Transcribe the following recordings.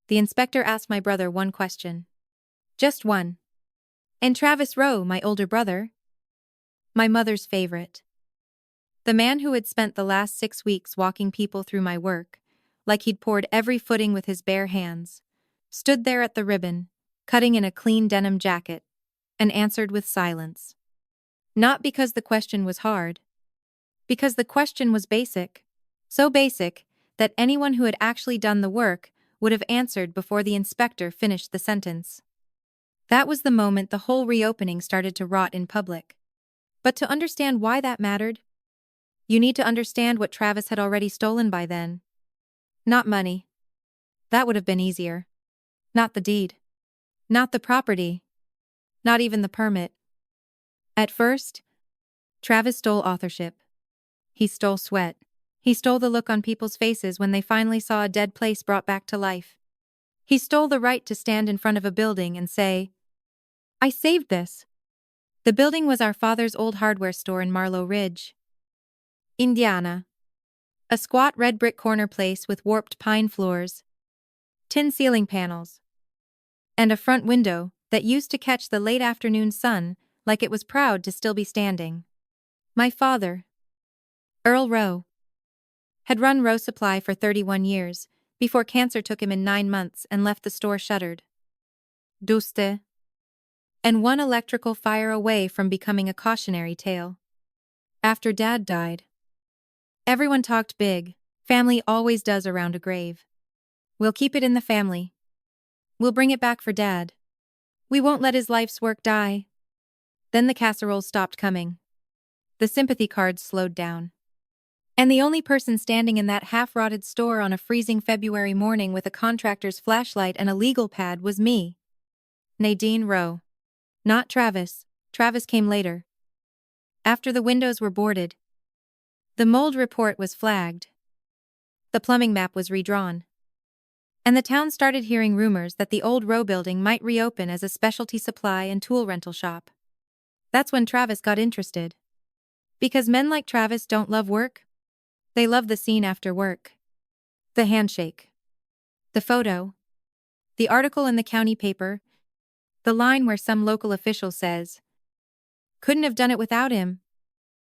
the inspector asked my brother one question. Just one. And Travis Rowe, my older brother? My mother's favorite. The man who had spent the last 6 weeks walking people through my work, like he'd poured every footing with his bare hands, stood there at the ribbon, cutting in a clean denim jacket, and answered with silence. Not because the question was hard. Because the question was basic. So basic that anyone who had actually done the work would have answered before the inspector finished the sentence. That was the moment the whole reopening started to rot in public. But to understand why that mattered, you need to understand what Travis had already stolen by then. Not money. That would have been easier. Not the deed. Not the property. Not even the permit. At first, Travis stole authorship. He stole sweat. He stole the look on people's faces when they finally saw a dead place brought back to life. He stole the right to stand in front of a building and say, "I saved this." The building was our father's old hardware store in Marlow Ridge, Indiana. A squat red brick corner place with warped pine floors, tin ceiling panels, and a front window that used to catch the late afternoon sun like it was proud to still be standing. My father, Earl Rowe, had run Rowe Supply for 31 years, before cancer took him in 9 months and left the store shuttered. Duste. And one electrical fire away from becoming a cautionary tale. After Dad died, everyone talked big. Family always does around a grave. We'll keep it in the family. We'll bring it back for Dad. We won't let his life's work die. Then the casseroles stopped coming. The sympathy cards slowed down. And the only person standing in that half-rotted store on a freezing February morning with a contractor's flashlight and a legal pad was me. Nadine Rowe. Not Travis. Travis came later. After the windows were boarded. The mold report was flagged. The plumbing map was redrawn. And the town started hearing rumors that the old Rowe building might reopen as a specialty supply and tool rental shop. That's when Travis got interested. Because men like Travis don't love work. They love the scene after work. The handshake. The photo. The article in the county paper. The line where some local official says, "Couldn't have done it without him."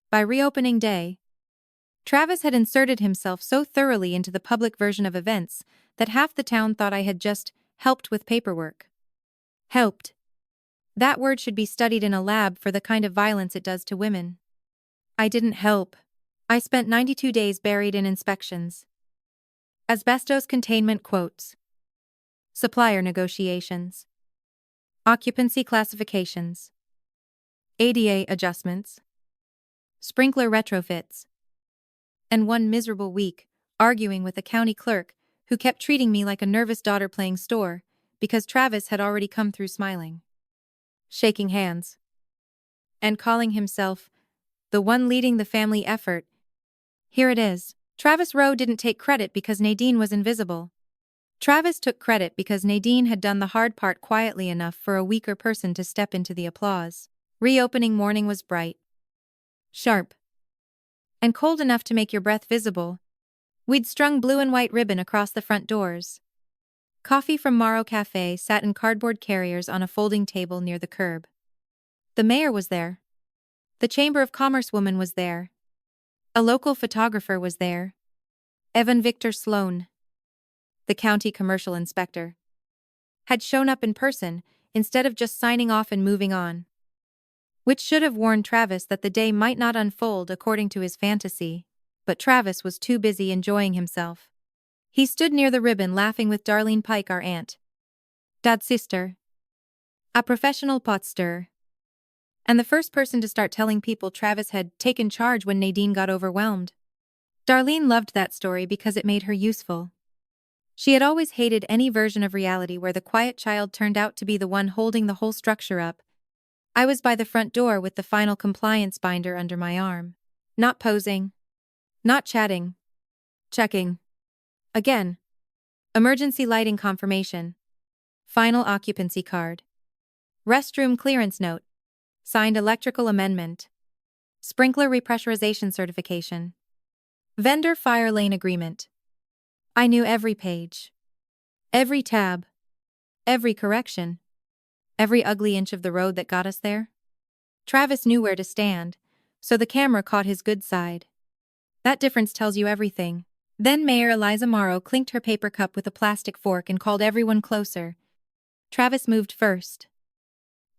By reopening day, Travis had inserted himself so thoroughly into the public version of events that half the town thought I had just helped with paperwork. Helped. That word should be studied in a lab for the kind of violence it does to women. I didn't help. I spent 92 days buried in inspections. Asbestos containment quotes. Supplier negotiations. Occupancy classifications. ADA adjustments. Sprinkler retrofits. And one miserable week, arguing with a county clerk who kept treating me like a nervous daughter playing store because Travis had already come through smiling, shaking hands, and calling himself the one leading the family effort. Here it is. Travis Rowe didn't take credit because Nadine was invisible. Travis took credit because Nadine had done the hard part quietly enough for a weaker person to step into the applause. Reopening morning was bright, sharp, and cold enough to make your breath visible. We'd strung blue and white ribbon across the front doors. Coffee from Morrow Cafe sat in cardboard carriers on a folding table near the curb. The mayor was there. The Chamber of Commerce woman was there. A local photographer was there. Evan Victor Sloan, the county commercial inspector, had shown up in person instead of just signing off and moving on. Which should have warned Travis that the day might not unfold according to his fantasy, but Travis was too busy enjoying himself. He stood near the ribbon laughing with Darlene Pike, our aunt. Dad's sister. A professional pot stirrer. And the first person to start telling people Travis had taken charge when Nadine got overwhelmed. Darlene loved that story because it made her useful. She had always hated any version of reality where the quiet child turned out to be the one holding the whole structure up. I was by the front door with the final compliance binder under my arm. Not posing. Not chatting. Checking. Again. Emergency lighting confirmation. Final occupancy card. Restroom clearance note. Signed electrical amendment. Sprinkler repressurization certification. Vendor fire lane agreement. I knew every page. Every tab, every correction, every ugly inch of the road that got us there. Travis knew where to stand, so the camera caught his good side. That difference tells you everything. Then Mayor Eliza Morrow clinked her paper cup with a plastic fork and called everyone closer. Travis moved first.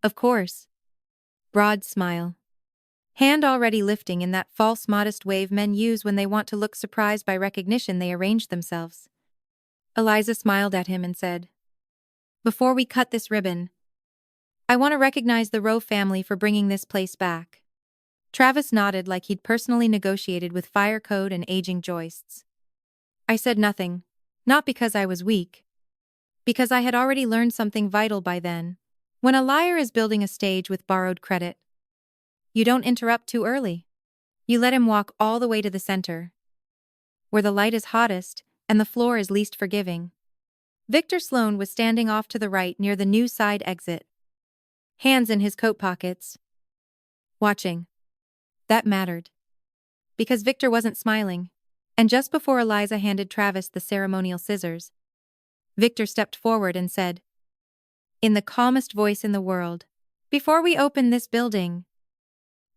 Of course. Broad smile. Hand already lifting in that false modest wave men use when they want to look surprised by recognition. They arranged themselves. Eliza smiled at him and said, "Before we cut this ribbon, I want to recognize the Rowe family for bringing this place back." Travis nodded like he'd personally negotiated with fire code and aging joists. I said nothing, not because I was weak, because I had already learned something vital by then. When a liar is building a stage with borrowed credit, you don't interrupt too early. You let him walk all the way to the center, where the light is hottest and the floor is least forgiving. Victor Sloan was standing off to the right near the new side exit, hands in his coat pockets, watching. That mattered. Because Victor wasn't smiling, and just before Eliza handed Travis the ceremonial scissors, Victor stepped forward and said, in the calmest voice in the world, "Before we open this building,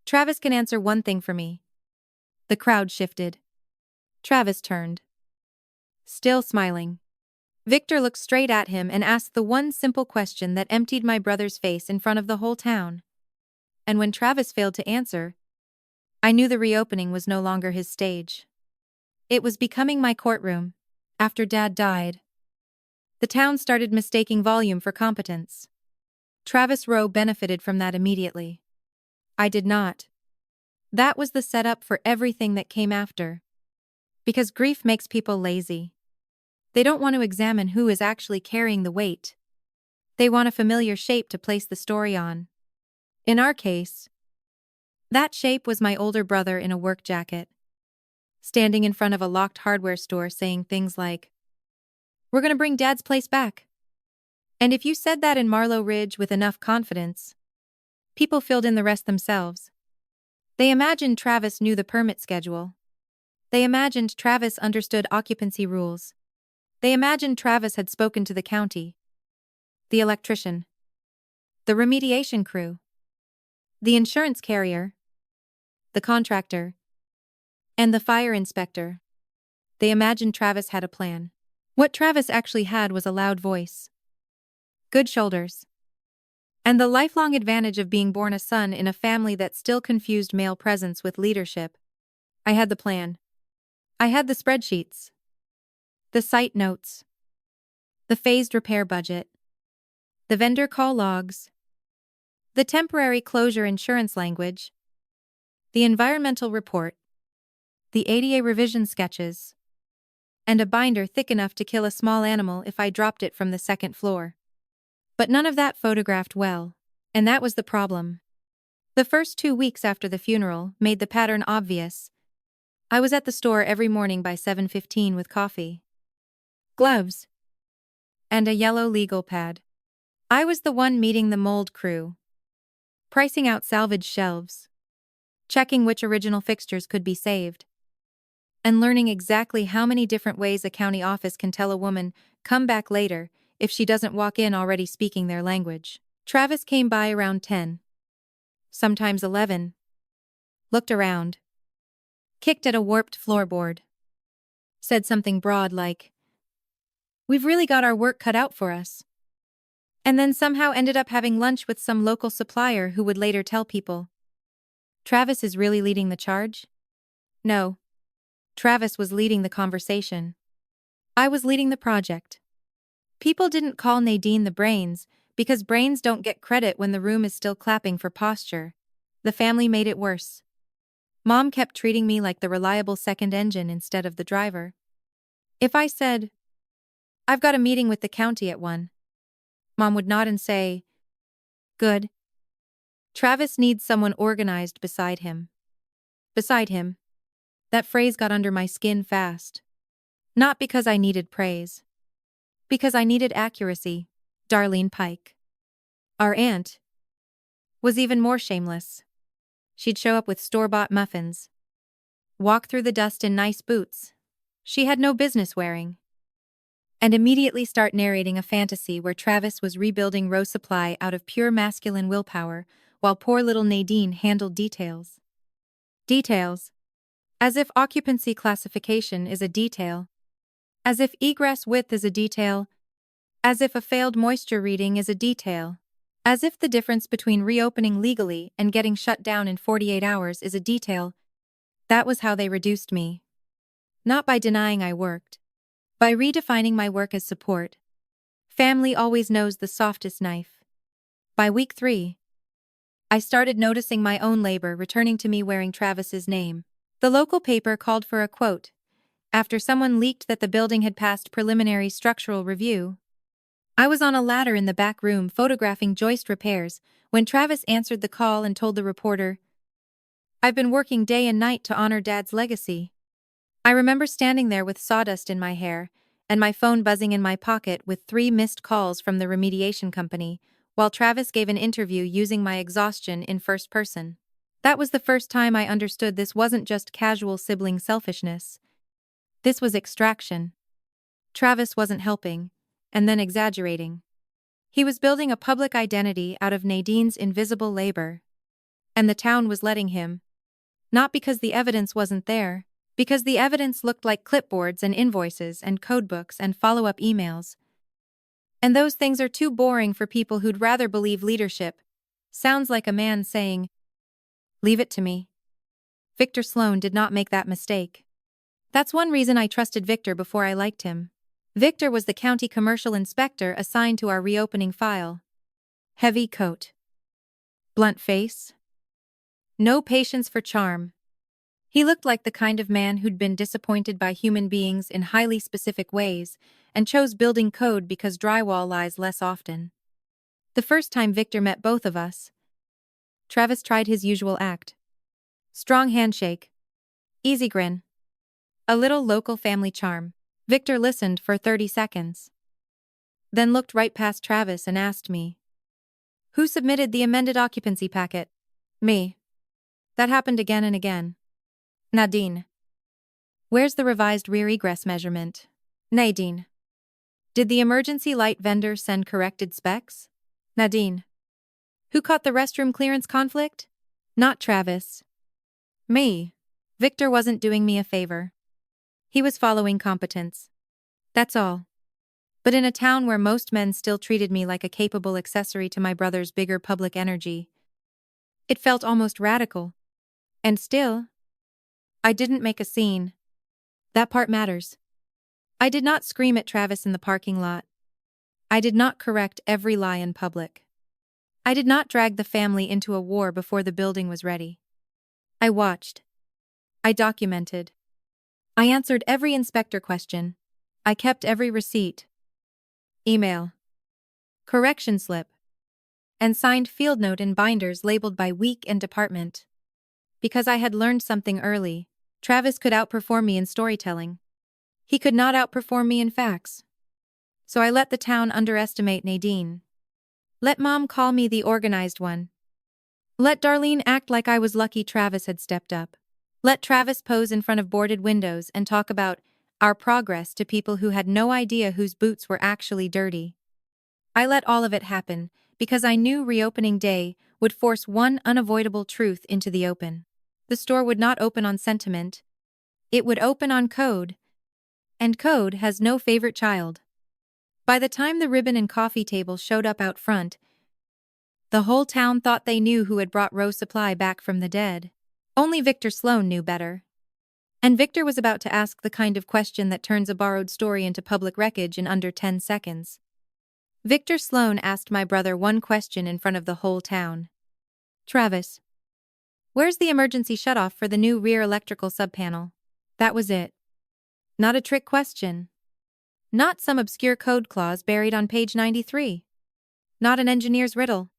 Travis can answer one thing for me." The crowd shifted. Travis turned. Still smiling. Victor looked straight at him and asked the one simple question that emptied my brother's face in front of the whole town. And when Travis failed to answer, I knew the reopening was no longer his stage. It was becoming my courtroom. After Dad died, the town started mistaking volume for competence. Travis Rowe benefited from that immediately. I did not. That was the setup for everything that came after. Because grief makes people lazy. They don't want to examine who is actually carrying the weight. They want a familiar shape to place the story on. In our case, that shape was my older brother in a work jacket, standing in front of a locked hardware store saying things like, "We're going to bring Dad's place back." And if you said that in Marlow Ridge with enough confidence, people filled in the rest themselves. They imagined Travis knew the permit schedule. They imagined Travis understood occupancy rules. They imagined Travis had spoken to the county, the electrician, the remediation crew, the insurance carrier, the contractor, and the fire inspector. They imagined Travis had a plan. What Travis actually had was a loud voice, good shoulders, and the lifelong advantage of being born a son in a family that still confused male presence with leadership. I had the plan. I had the spreadsheets, the site notes, the phased repair budget, the vendor call logs, the temporary closure insurance language, the environmental report, the ADA revision sketches, and a binder thick enough to kill a small animal if I dropped it from the second floor. But none of that photographed well, and that was the problem. The first 2 weeks after the funeral made the pattern obvious. I was at the store every morning by 7:15 with coffee, gloves, and a yellow legal pad. I was the one meeting the mold crew, pricing out salvage shelves, checking which original fixtures could be saved, and learning exactly how many different ways a county office can tell a woman, "Come back later," if she doesn't walk in already speaking their language. Travis came by around 10, sometimes 11, looked around, kicked at a warped floorboard, said something broad like, "We've really got our work cut out for us," and then somehow ended up having lunch with some local supplier who would later tell people, "Travis is really leading the charge?" No. Travis was leading the conversation. I was leading the project. People didn't call Nadine the brains, because brains don't get credit when the room is still clapping for posture. The family made it worse. Mom kept treating me like the reliable second engine instead of the driver. If I said, "I've got a meeting with the county at 1, Mom would nod and say, "Good. Travis needs someone organized beside him." Beside him. That phrase got under my skin fast. Not because I needed praise. Because I needed accuracy. Darlene Pike, our aunt, was even more shameless. She'd show up with store-bought muffins, walk through the dust in nice boots she had no business wearing, and immediately start narrating a fantasy where Travis was rebuilding Rose Supply out of pure masculine willpower, while poor little Nadine handled details. Details. As if occupancy classification is a detail. As if egress width is a detail. As if a failed moisture reading is a detail. As if the difference between reopening legally and getting shut down in 48 hours is a detail. That was how they reduced me. Not by denying I worked. By redefining my work as support. Family always knows the softest knife. By week 3, I started noticing my own labor returning to me wearing Travis's name. The local paper called for a quote after someone leaked that the building had passed preliminary structural review. I was on a ladder in the back room photographing joist repairs when Travis answered the call and told the reporter, "I've been working day and night to honor Dad's legacy." I remember standing there with sawdust in my hair and my phone buzzing in my pocket with 3 missed calls from the remediation company, while Travis gave an interview using my exhaustion in first person. That was the first time I understood this wasn't just casual sibling selfishness. This was extraction. Travis wasn't helping, and then exaggerating. He was building a public identity out of Nadine's invisible labor. And the town was letting him. Not because the evidence wasn't there, because the evidence looked like clipboards and invoices and codebooks and follow-up emails. And those things are too boring for people who'd rather believe leadership. Sounds like a man saying, "Leave it to me." Victor Sloan did not make that mistake. That's one reason I trusted Victor before I liked him. Victor was the county commercial inspector assigned to our reopening file. Heavy coat. Blunt face. No patience for charm. He looked like the kind of man who'd been disappointed by human beings in highly specific ways and chose building code because drywall lies less often. The first time Victor met both of us, Travis tried his usual act. Strong handshake. Easy grin. A little local family charm. Victor listened for 30 seconds. Then looked right past Travis and asked me, "Who submitted the amended occupancy packet?" "Me." That happened again and again. "Nadine." "Where's the revised rear egress measurement?" "Nadine." "Did the emergency light vendor send corrected specs?" "Nadine." "Who caught the restroom clearance conflict?" "Not Travis." "Me." Victor wasn't doing me a favor. He was following competence. That's all. But in a town where most men still treated me like a capable accessory to my brother's bigger public energy, it felt almost radical. And still, I didn't make a scene. That part matters. I did not scream at Travis in the parking lot. I did not correct every lie in public. I did not drag the family into a war before the building was ready. I watched. I documented. I answered every inspector question. I kept every receipt, email, correction slip, and signed field note in binders labeled by week and department. Because I had learned something early, Travis could outperform me in storytelling. He could not outperform me in facts. So I let the town underestimate Nadine. Let Mom call me the organized one. Let Darlene act like I was lucky Travis had stepped up. Let Travis pose in front of boarded windows and talk about our progress to people who had no idea whose boots were actually dirty. I let all of it happen because I knew reopening day would force one unavoidable truth into the open. The store would not open on sentiment. It would open on code. And code has no favorite child. By the time the ribbon and coffee table showed up out front, the whole town thought they knew who had brought Rose Supply back from the dead. Only Victor Sloan knew better. And Victor was about to ask the kind of question that turns a borrowed story into public wreckage in under 10 seconds. Victor Sloan asked my brother one question in front of the whole town. "Travis, where's the emergency shutoff for the new rear electrical subpanel?" That was it. Not a trick question. Not some obscure code clause buried on page 93. Not an engineer's riddle.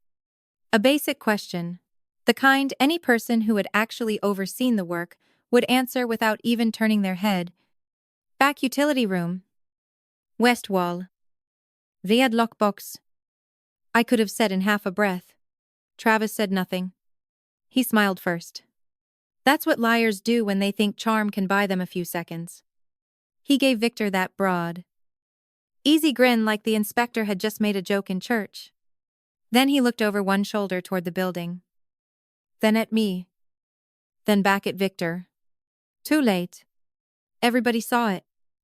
A basic question. The kind any person who had actually overseen the work would answer without even turning their head. Back utility room. West wall. Viad lockbox. I could have said in half a breath. Travis said nothing. He smiled first. That's what liars do when they think charm can buy them a few seconds. He gave Victor that broad, Easy grin like the inspector had just made a joke in church. Then he looked over one shoulder toward the building. Then at me. Then back at Victor. Too late. Everybody saw it.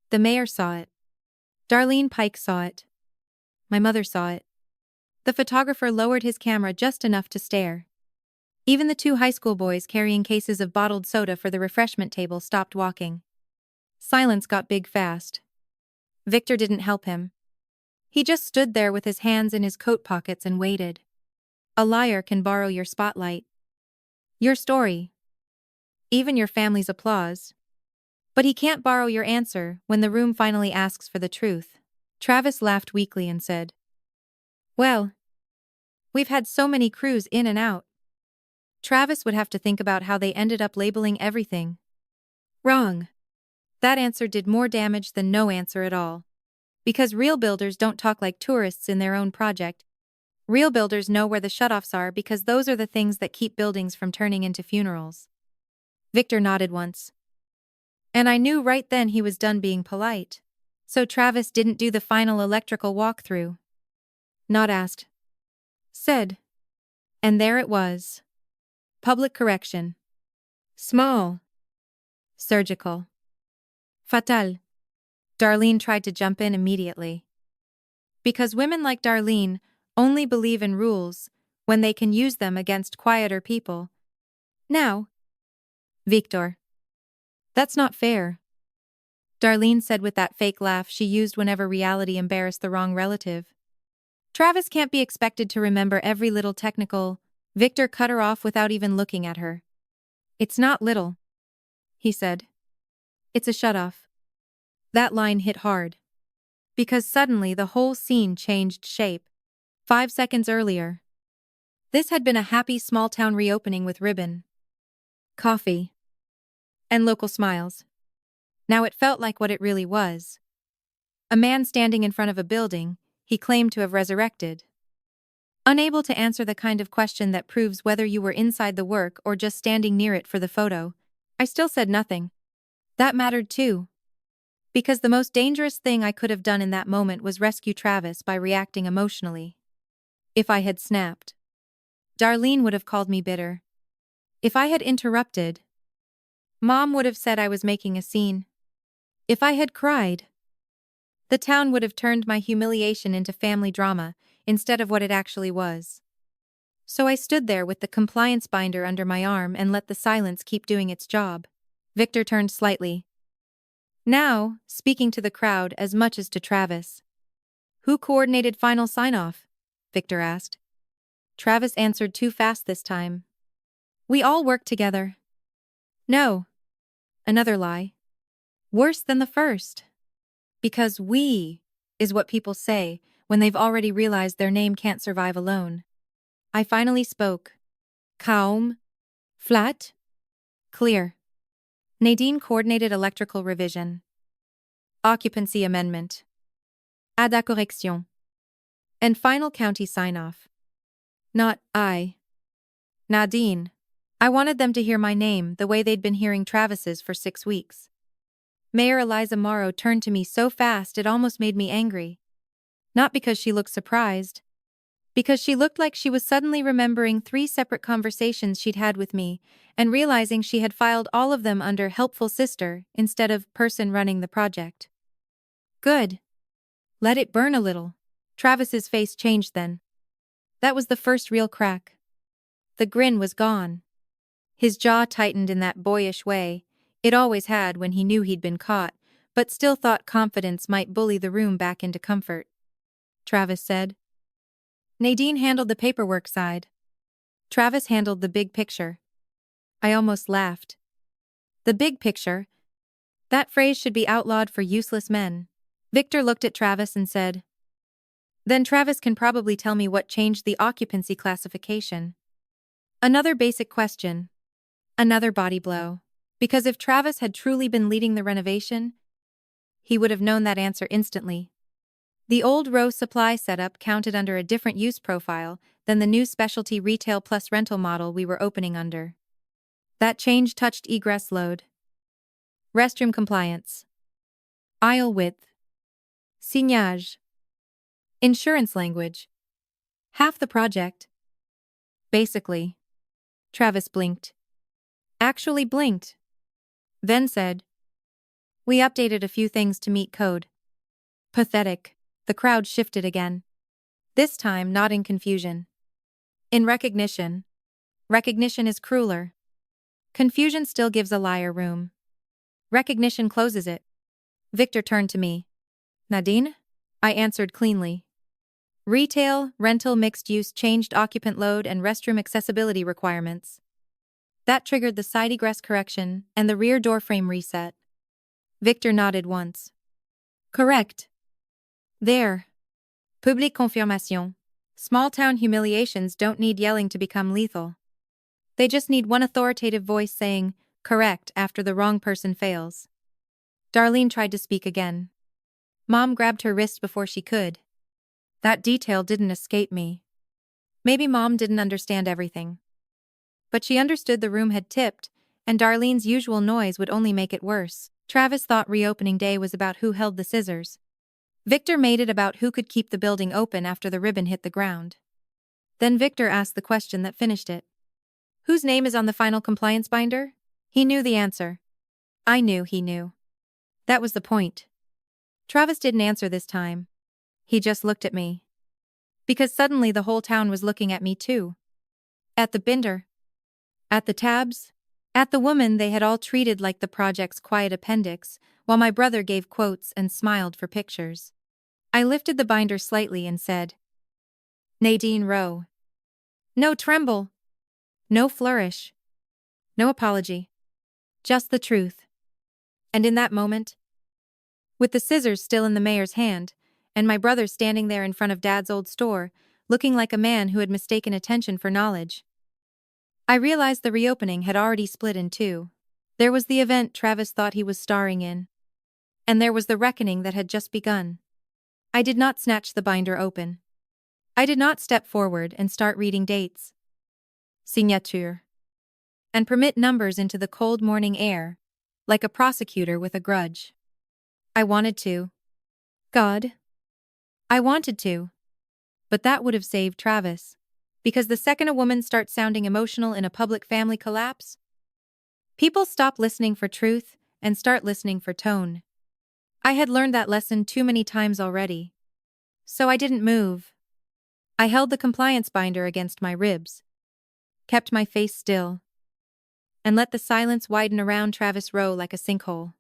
The mayor saw it. Darlene Pike saw it. My mother saw it. The photographer lowered his camera just enough to stare. Even the two high school boys carrying cases of bottled soda for the refreshment table stopped walking. Silence got big fast. Victor didn't help him. He just stood there with his hands in his coat pockets and waited. A liar can borrow your spotlight. Your story. Even your family's applause. But he can't borrow your answer when the room finally asks for the truth. Travis laughed weakly and said, "Well, we've had so many crews in and out." Travis would have to think about how they ended up labeling everything wrong. That answer did more damage than no answer at all. Because real builders don't talk like tourists in their own project. Real builders know where the shutoffs are because those are the things that keep buildings from turning into funerals. Victor nodded once. And I knew right then he was done being polite. So Travis didn't do the final electrical walkthrough. Not asked. Said. And there it was. Public correction. Small. Surgical. Fatal. Darlene tried to jump in immediately. Because women like Darlene only believe in rules when they can use them against quieter people. Now. Victor. That's not fair. Darlene said with that fake laugh she used whenever reality embarrassed the wrong relative. Travis can't be expected to remember every little technical. Victor cut her off without even looking at her. It's not little, he said. It's a shutoff. That line hit hard. Because suddenly the whole scene changed shape. 5 seconds earlier. This had been a happy small-town reopening with ribbon, coffee, and local smiles. Now it felt like what it really was. A man standing in front of a building he claimed to have resurrected. Unable to answer the kind of question that proves whether you were inside the work or just standing near it for the photo, I still said nothing. That mattered too. Because the most dangerous thing I could have done in that moment was rescue Travis by reacting emotionally. If I had snapped, Darlene would have called me bitter. If I had interrupted, Mom would have said I was making a scene. If I had cried, the town would have turned my humiliation into family drama instead of what it actually was. So I stood there with the compliance binder under my arm and let the silence keep doing its job. Victor turned slightly. Now, speaking to the crowd as much as to Travis. Who coordinated final sign-off? Victor asked. Travis answered too fast this time. We all worked together. No. Another lie. Worse than the first. Because we is what people say when they've already realized their name can't survive alone. I finally spoke. Calm. Flat. Clear. Nadine coordinated electrical revision. Occupancy amendment. Aide à correction. And final county sign-off. Not I. Nadine. I wanted them to hear my name the way they'd been hearing Travis's for 6 weeks. Mayor Eliza Morrow turned to me so fast it almost made me angry. Not because she looked surprised. Because she looked like she was suddenly remembering 3 separate conversations she'd had with me and realizing she had filed all of them under helpful sister instead of person running the project. Good. Let it burn a little. Travis's face changed then. That was the first real crack. The grin was gone. His jaw tightened in that boyish way it always had when he knew he'd been caught, but still thought confidence might bully the room back into comfort. Travis said. Nadine handled the paperwork side. Travis handled the big picture. I almost laughed. The big picture? That phrase should be outlawed for useless men. Victor looked at Travis and said, Then Travis can probably tell me what changed the occupancy classification. Another basic question. Another body blow. Because if Travis had truly been leading the renovation, he would have known that answer instantly. The old row supply setup counted under a different use profile than the new specialty retail plus rental model we were opening under. That change touched egress load, restroom compliance, aisle width, Signage. Insurance language. Half the project. Basically. Travis blinked. Actually blinked. Then said, "We updated a few things to meet code." Pathetic. The crowd shifted again. This time not in confusion. In recognition. Recognition is crueler. Confusion still gives a liar room. Recognition closes it. Victor turned to me. "Nadine?" I answered cleanly. "Retail, rental, mixed-use, changed occupant load and restroom accessibility requirements." That triggered the side egress correction and the rear door frame reset. Victor nodded once. "Correct. There. Public confirmation. Small-town humiliations don't need yelling to become lethal. They just need one authoritative voice saying, 'correct' after the wrong person fails." Darlene tried to speak again. Mom grabbed her wrist before she could. That detail didn't escape me. Maybe Mom didn't understand everything. But she understood the room had tipped, and Darlene's usual noise would only make it worse. Travis thought reopening day was about who held the scissors. Victor made it about who could keep the building open after the ribbon hit the ground. Then Victor asked the question that finished it. "Whose name is on the final compliance binder?" He knew the answer. I knew he knew. That was the point. Travis didn't answer this time. He just looked at me. Because suddenly the whole town was looking at me too. At the binder. At the tabs. At the woman they had all treated like the project's quiet appendix, while my brother gave quotes and smiled for pictures. I lifted the binder slightly and said, "Nadine Rowe." No tremble. No flourish. No apology. Just the truth. And in that moment, with the scissors still in the mayor's hand, and my brother standing there in front of Dad's old store, looking like a man who had mistaken attention for knowledge, I realized the reopening had already split in two. There was the event Travis thought he was starring in. And there was the reckoning that had just begun. I did not snatch the binder open. I did not step forward and start reading dates, signature, and permit numbers into the cold morning air, like a prosecutor with a grudge. I wanted to. God. I wanted to. But that would have saved Travis. Because the second a woman starts sounding emotional in a public family collapse, people stop listening for truth and start listening for tone. I had learned that lesson too many times already. So I didn't move. I held the compliance binder against my ribs, kept my face still, and let the silence widen around Travis Rowe like a sinkhole.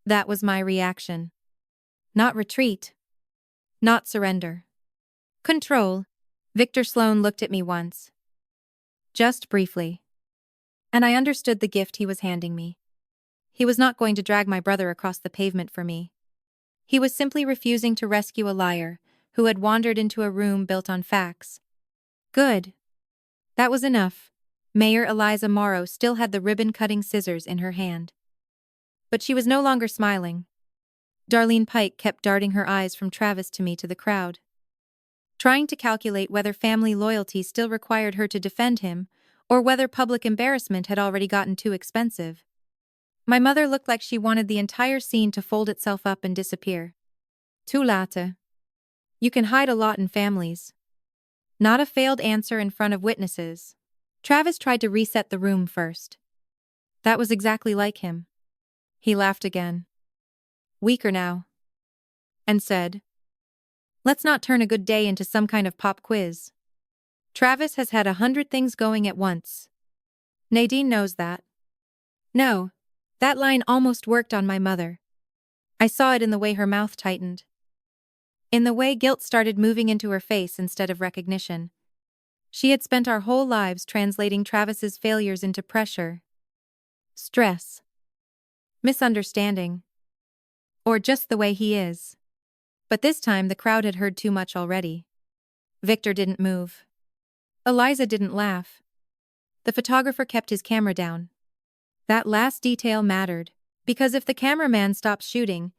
That was my reaction. Not retreat. Not surrender. Control. Victor Sloan looked at me once. Just briefly. And I understood the gift he was handing me. He was not going to drag my brother across the pavement for me. He was simply refusing to rescue a liar who had wandered into a room built on facts. Good. That was enough. Mayor Eliza Morrow still had the ribbon-cutting scissors in her hand. But she was no longer smiling. Darlene Pike kept darting her eyes from Travis to me to the crowd, trying to calculate whether family loyalty still required her to defend him, or whether public embarrassment had already gotten too expensive. My mother looked like she wanted the entire scene to fold itself up and disappear. Too late. You can hide a lot in families. Not a failed answer in front of witnesses. Travis tried to reset the room first. That was exactly like him. He laughed again. Weaker now. And said, "Let's not turn a good day into some kind of pop quiz. Travis has had 100 things going at once. Nadine knows that." No, that line almost worked on my mother. I saw it in the way her mouth tightened. In the way guilt started moving into her face instead of recognition. She had spent our whole lives translating Travis's failures into pressure, stress, misunderstanding, or just the way he is. But this time the crowd had heard too much already. Victor didn't move. Eliza didn't laugh. The photographer kept his camera down. That last detail mattered, because if the cameraman stops shooting,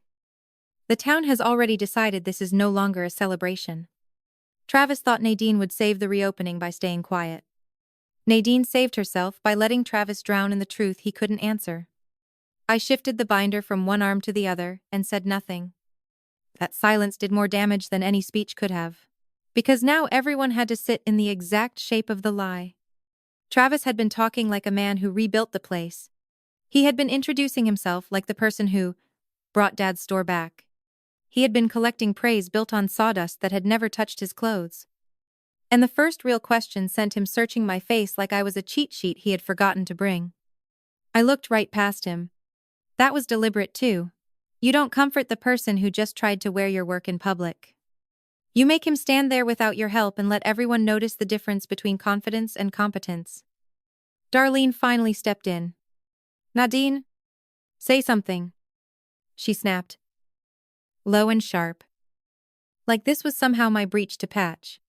the town has already decided this is no longer a celebration. Travis thought Nadine would save the reopening by staying quiet. Nadine saved herself by letting Travis drown in the truth he couldn't answer. I shifted the binder from one arm to the other and said nothing. That silence did more damage than any speech could have. Because now everyone had to sit in the exact shape of the lie. Travis had been talking like a man who rebuilt the place. He had been introducing himself like the person who brought Dad's store back. He had been collecting praise built on sawdust that had never touched his clothes. And the first real question sent him searching my face like I was a cheat sheet he had forgotten to bring. I looked right past him. That was deliberate too. You don't comfort the person who just tried to wear your work in public. You make him stand there without your help and let everyone notice the difference between confidence and competence. Darlene finally stepped in. Nadine? Say something. She snapped. Low and sharp. Like this was somehow my breach to patch.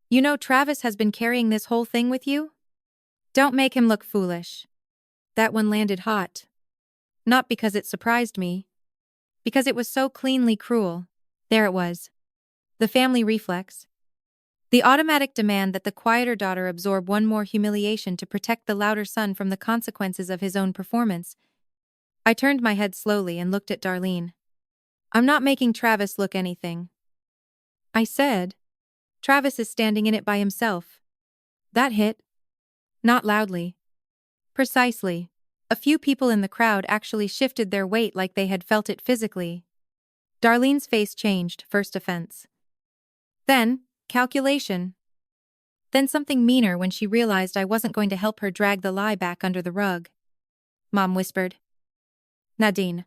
You know Travis has been carrying this whole thing with you? Don't make him look foolish. That one landed hot. Not because it surprised me. Because it was so cleanly cruel. There it was. The family reflex. The automatic demand that the quieter daughter absorb one more humiliation to protect the louder son from the consequences of his own performance. I turned my head slowly and looked at Darlene. I'm not making Travis look anything. I said. Travis is standing in it by himself. That hit. Not loudly. Precisely. A few people in the crowd actually shifted their weight like they had felt it physically. Darlene's face changed, first offense. Then, calculation. Then something meaner when she realized I wasn't going to help her drag the lie back under the rug. Mom whispered. Nadine.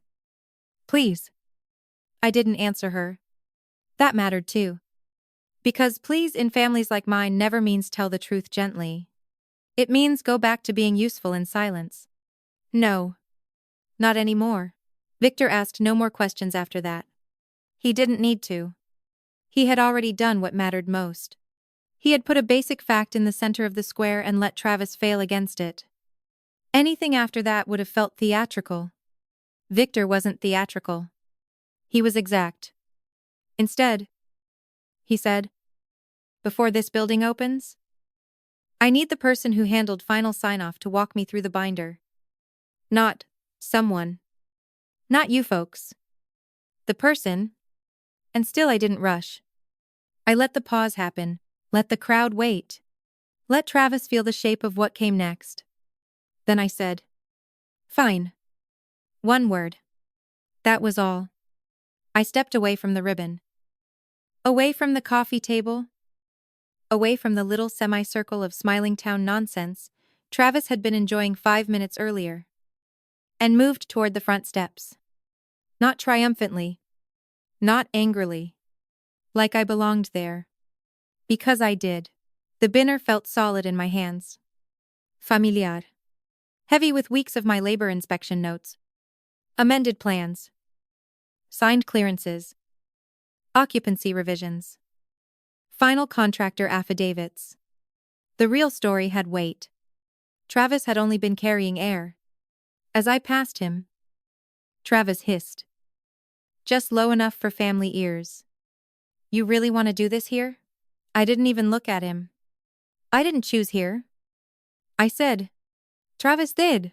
Please. I didn't answer her. That mattered too. Because please in families like mine never means tell the truth gently. It means go back to being useful in silence. No. Not anymore. Victor asked no more questions after that. He didn't need to. He had already done what mattered most. He had put a basic fact in the center of the square and let Travis fail against it. Anything after that would have felt theatrical. Victor wasn't theatrical. He was exact. Instead, he said, before this building opens, I need the person who handled final sign-off to walk me through the binder. Not someone. Not you folks. The person. And still I didn't rush. I let the pause happen, let the crowd wait. Let Travis feel the shape of what came next. Then I said, fine. One word. That was all. I stepped away from the ribbon. Away from the coffee table. Away from the little semicircle of Smiling Town nonsense Travis had been enjoying 5 minutes earlier. And moved toward the front steps. Not triumphantly. Not angrily. Like I belonged there. Because I did. The binder felt solid in my hands. Familiar. Heavy with weeks of my labor inspection notes. Amended plans. Signed clearances. Occupancy revisions. Final contractor affidavits. The real story had weight. Travis had only been carrying air. As I passed him, Travis hissed. Just low enough for family ears. You really want to do this here? I didn't even look at him. I didn't choose here. I said. Travis did.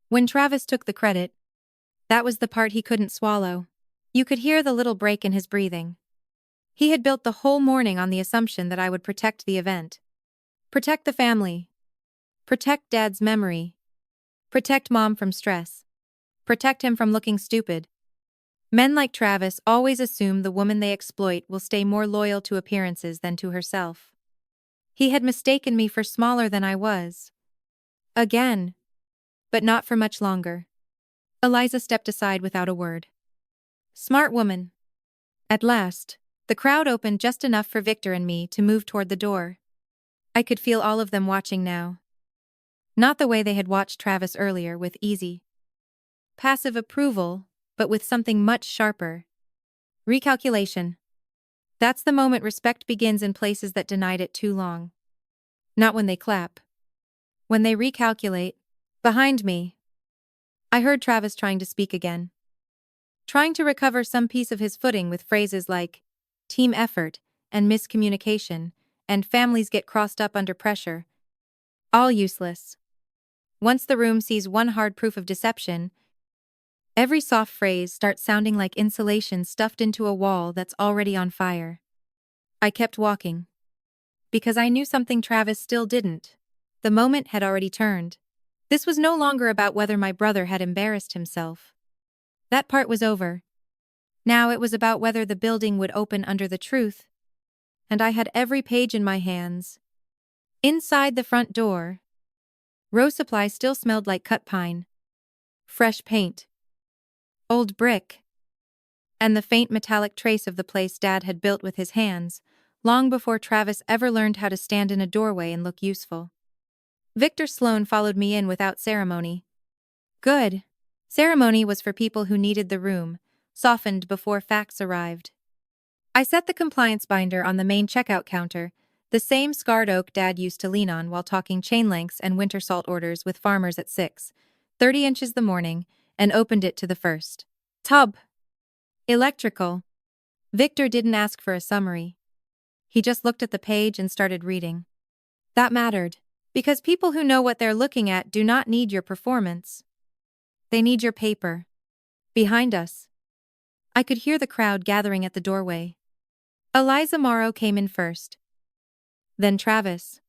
When Travis took the credit, that was the part he couldn't swallow. You could hear the little break in his breathing. He had built the whole morning on the assumption that I would protect the event. Protect the family. Protect Dad's memory. Protect Mom from stress. Protect him from looking stupid. Men like Travis always assume the woman they exploit will stay more loyal to appearances than to herself. He had mistaken me for smaller than I was. Again. But not for much longer. Eliza stepped aside without a word. Smart woman. At last, the crowd opened just enough for Victor and me to move toward the door. I could feel all of them watching now. Not the way they had watched Travis earlier with easy, passive approval, but with something much sharper. Recalculation. That's the moment respect begins in places that denied it too long. Not when they clap. When they recalculate. Behind me. I heard Travis trying to speak again. Trying to recover some piece of his footing with phrases like team effort and miscommunication and families get crossed up under pressure. All useless. Once the room sees one hard proof of deception, Every soft phrase starts sounding like insulation stuffed into a wall that's already on fire. I kept walking. Because I knew something Travis still didn't. The moment had already turned. This was no longer about whether my brother had embarrassed himself. That part was over. Now it was about whether the building would open under the truth. And I had every page in my hands. Inside the front door, Rose Supply still smelled like cut pine, fresh paint, old brick, and the faint metallic trace of the place Dad had built with his hands, long before Travis ever learned how to stand in a doorway and look useful. Victor Sloan followed me in without ceremony. Good. Ceremony was for people who needed the room, softened before facts arrived. I set the compliance binder on the main checkout counter, the same scarred oak Dad used to lean on while talking chain lengths and winter salt orders with farmers at 6:30 inches the morning, and opened it to the first. Tub. Electrical. Victor didn't ask for a summary. He just looked at the page and started reading. That mattered, because people who know what they're looking at do not need your performance. They need your paper. Behind us, I could hear the crowd gathering at the doorway. Eliza Morrow came in first. Then Travis.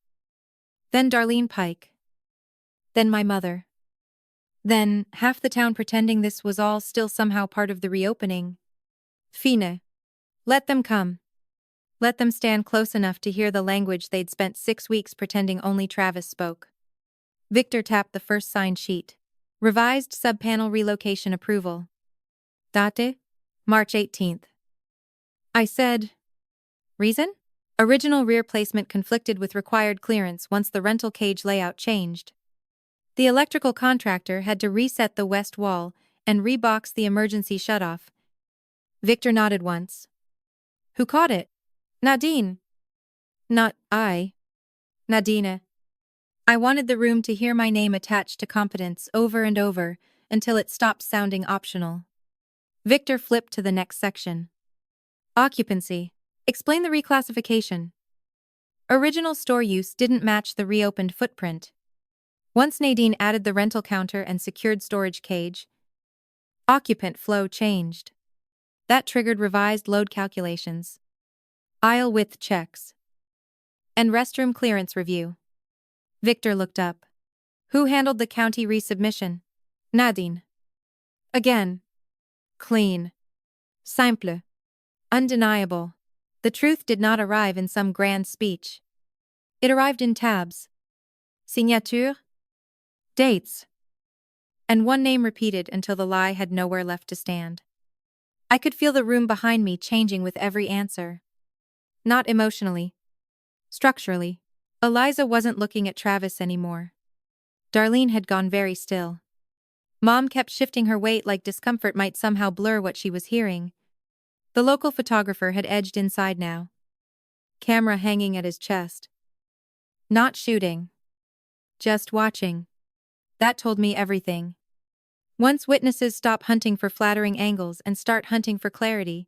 Then Darlene Pike. Then my mother. Then half the town pretending this was all still somehow part of the reopening. Fine. Let them come. Let them stand close enough to hear the language they'd spent 6 weeks pretending only Travis spoke. Victor tapped the first signed sheet. Revised subpanel relocation approval. Date? March 18th. I said, reason? Original rear placement conflicted with required clearance once the rental cage layout changed. The electrical contractor had to reset the west wall and rebox the emergency shutoff. Victor nodded once. Who caught it? Nadine. Not I. Nadine. I wanted the room to hear my name attached to competence over and over until it stopped sounding optional. Victor flipped to the next section. Occupancy. Explain the reclassification. Original store use didn't match the reopened footprint. Once Nadine added the rental counter and secured storage cage, occupant flow changed. That triggered revised load calculations, aisle width checks, and restroom clearance review. Victor looked up. Who handled the county resubmission? Nadine. Again. Clean. Simple. Undeniable. The truth did not arrive in some grand speech. It arrived in tabs. Signature. Dates. And one name repeated until the lie had nowhere left to stand. I could feel the room behind me changing with every answer. Not emotionally. Structurally. Eliza wasn't looking at Travis anymore. Darlene had gone very still. Mom kept shifting her weight like discomfort might somehow blur what she was hearing. The local photographer had edged inside now. Camera hanging at his chest. Not shooting. Just watching. That told me everything. Once witnesses stop hunting for flattering angles and start hunting for clarity,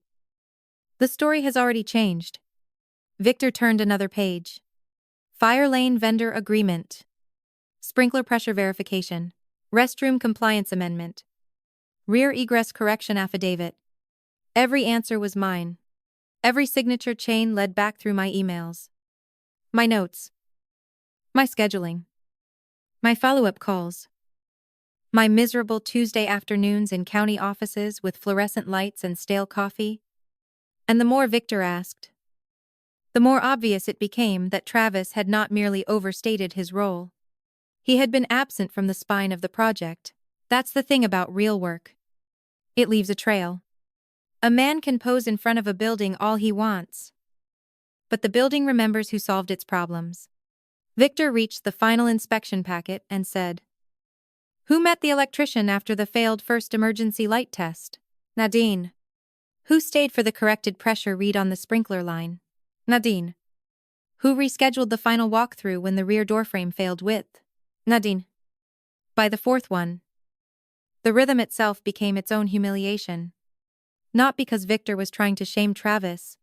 the story has already changed. Victor turned another page. Fire lane vendor agreement. Sprinkler pressure verification. Restroom compliance amendment. Rear egress correction affidavit. Every answer was mine. Every signature chain led back through my emails. My notes. My scheduling. My follow-up calls. My miserable Tuesday afternoons in county offices with fluorescent lights and stale coffee. And the more Victor asked, the more obvious it became that Travis had not merely overstated his role. He had been absent from the spine of the project. That's the thing about real work. It leaves a trail. A man can pose in front of a building all he wants, but the building remembers who solved its problems. Victor reached the final inspection packet and said, Who met the electrician after the failed first emergency light test? Nadine. Who stayed for the corrected pressure read on the sprinkler line? Nadine. Who rescheduled the final walkthrough when the rear doorframe failed width? Nadine. By the fourth one, the rhythm itself became its own humiliation. Not because Victor was trying to shame Travis.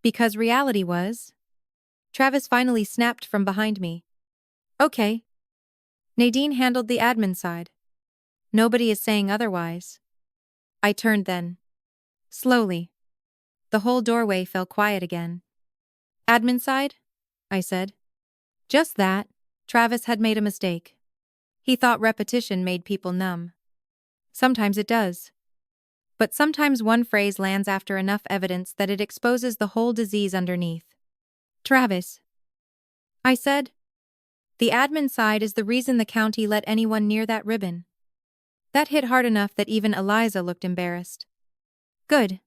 Because reality was. Travis finally snapped from behind me. Okay. Nadine handled the admin side. Nobody is saying otherwise. I turned then. Slowly. The whole doorway fell quiet again. Admin side? I said. Just that. Travis had made a mistake. He thought repetition made people numb. Sometimes it does. But sometimes one phrase lands after enough evidence that it exposes the whole disease underneath. Travis. I said. The admin side is the reason the county let anyone near that ribbon. That hit hard enough that even Eliza looked embarrassed. Good.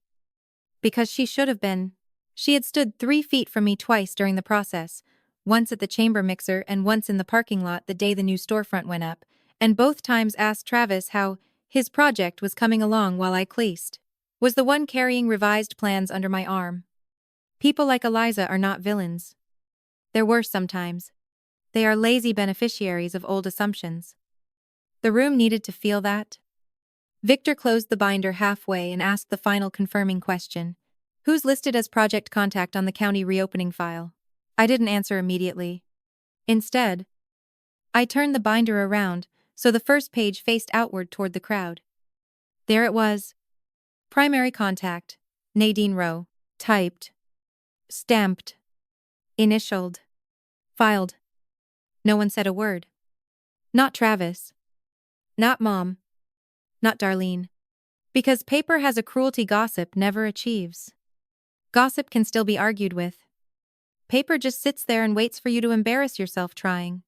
Because she should have been. She had stood 3 feet from me twice during the process, once at the chamber mixer and once in the parking lot the day the new storefront went up, and both times asked Travis how his project was coming along while I was the one carrying revised plans under my arm. People like Eliza are not villains. They're worse sometimes. They are lazy beneficiaries of old assumptions. The room needed to feel that. Victor closed the binder halfway and asked the final confirming question. Who's listed as project contact on the county reopening file? I didn't answer immediately. Instead, I turned the binder around so the first page faced outward toward the crowd. There it was. Primary contact, Nadine Rowe. Typed. Stamped. Initialed. Filed. No one said a word. Not Travis. Not Mom. Not Darlene. Because paper has a cruelty gossip never achieves. Gossip can still be argued with. Paper just sits there and waits for you to embarrass yourself trying.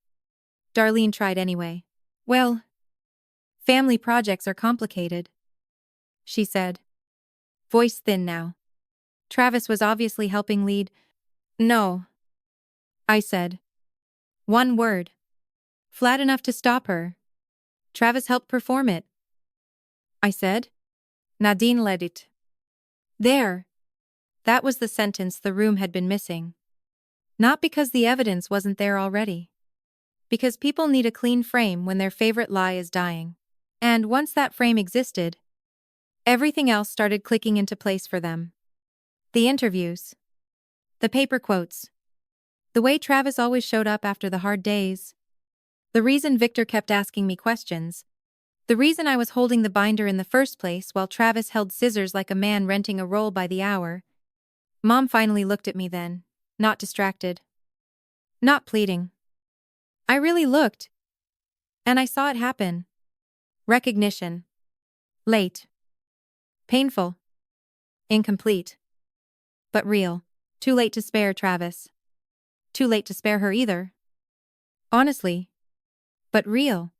Darlene tried anyway. Well, family projects are complicated, she said. Voice thin now. Travis was obviously helping lead. No, I said. One word. Flat enough to stop her. Travis helped perform it. I said. Nadine led it. There. That was the sentence the room had been missing. Not because the evidence wasn't there already. Because people need a clean frame when their favorite lie is dying. And once that frame existed, everything else started clicking into place for them. The interviews. The paper quotes. The way Travis always showed up after the hard days. The reason Victor kept asking me questions. The reason I was holding the binder in the first place while Travis held scissors like a man renting a roll by the hour. Mom finally looked at me then, not distracted. Not pleading. I really looked. And I saw it happen. Recognition. Late. Painful. Incomplete. But real. Too late to spare Travis. Too late to spare her either. Honestly. But real.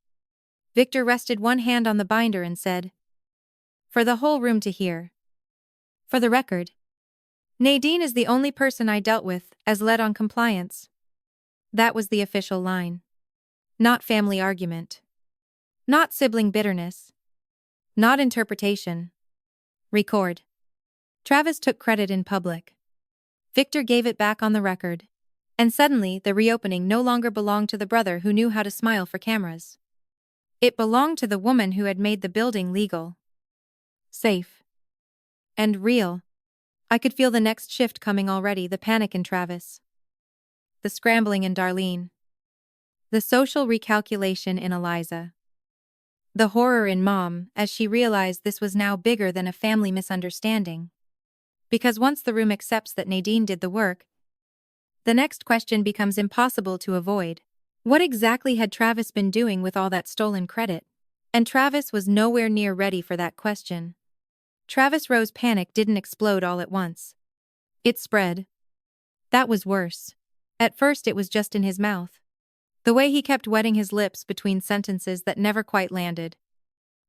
Victor rested one hand on the binder and said, for the whole room to hear. For the record. Nadine is the only person I dealt with as led on compliance. That was the official line. Not family argument. Not sibling bitterness. Not interpretation. Record. Travis took credit in public. Victor gave it back on the record. And suddenly, the reopening no longer belonged to the brother who knew how to smile for cameras. It belonged to the woman who had made the building legal. Safe. And real. I could feel the next shift coming already, the panic in Travis. The scrambling in Darlene. The social recalculation in Eliza. The horror in Mom as she realized this was now bigger than a family misunderstanding. Because once the room accepts that Nadine did the work, the next question becomes impossible to avoid. What exactly had Travis been doing with all that stolen credit? And Travis was nowhere near ready for that question. Travis Rowe's panic didn't explode all at once. It spread. That was worse. At first it was just in his mouth. The way he kept wetting his lips between sentences that never quite landed.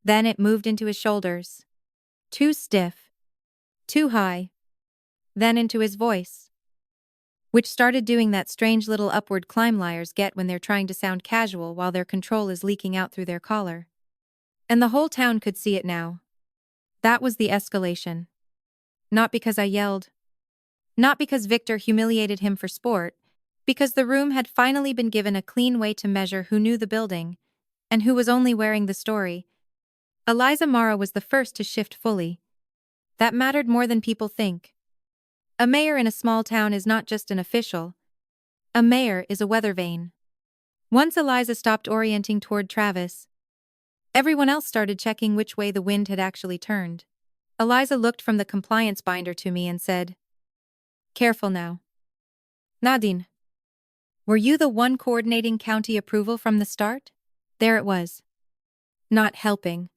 Then it moved into his shoulders. Too stiff. Too high. Then into his voice. Which started doing that strange little upward climb liars get when they're trying to sound casual while their control is leaking out through their collar. And the whole town could see it now. That was the escalation. Not because I yelled. Not because Victor humiliated him for sport, because the room had finally been given a clean way to measure who knew the building, and who was only wearing the story. Eliza Mara was the first to shift fully. That mattered more than people think. A mayor in a small town is not just an official. A mayor is a weather vane. Once Eliza stopped orienting toward Travis, everyone else started checking which way the wind had actually turned. Eliza looked from the compliance binder to me and said, "Careful now. Nadine, were you the one coordinating county approval from the start?" There it was. Not helping.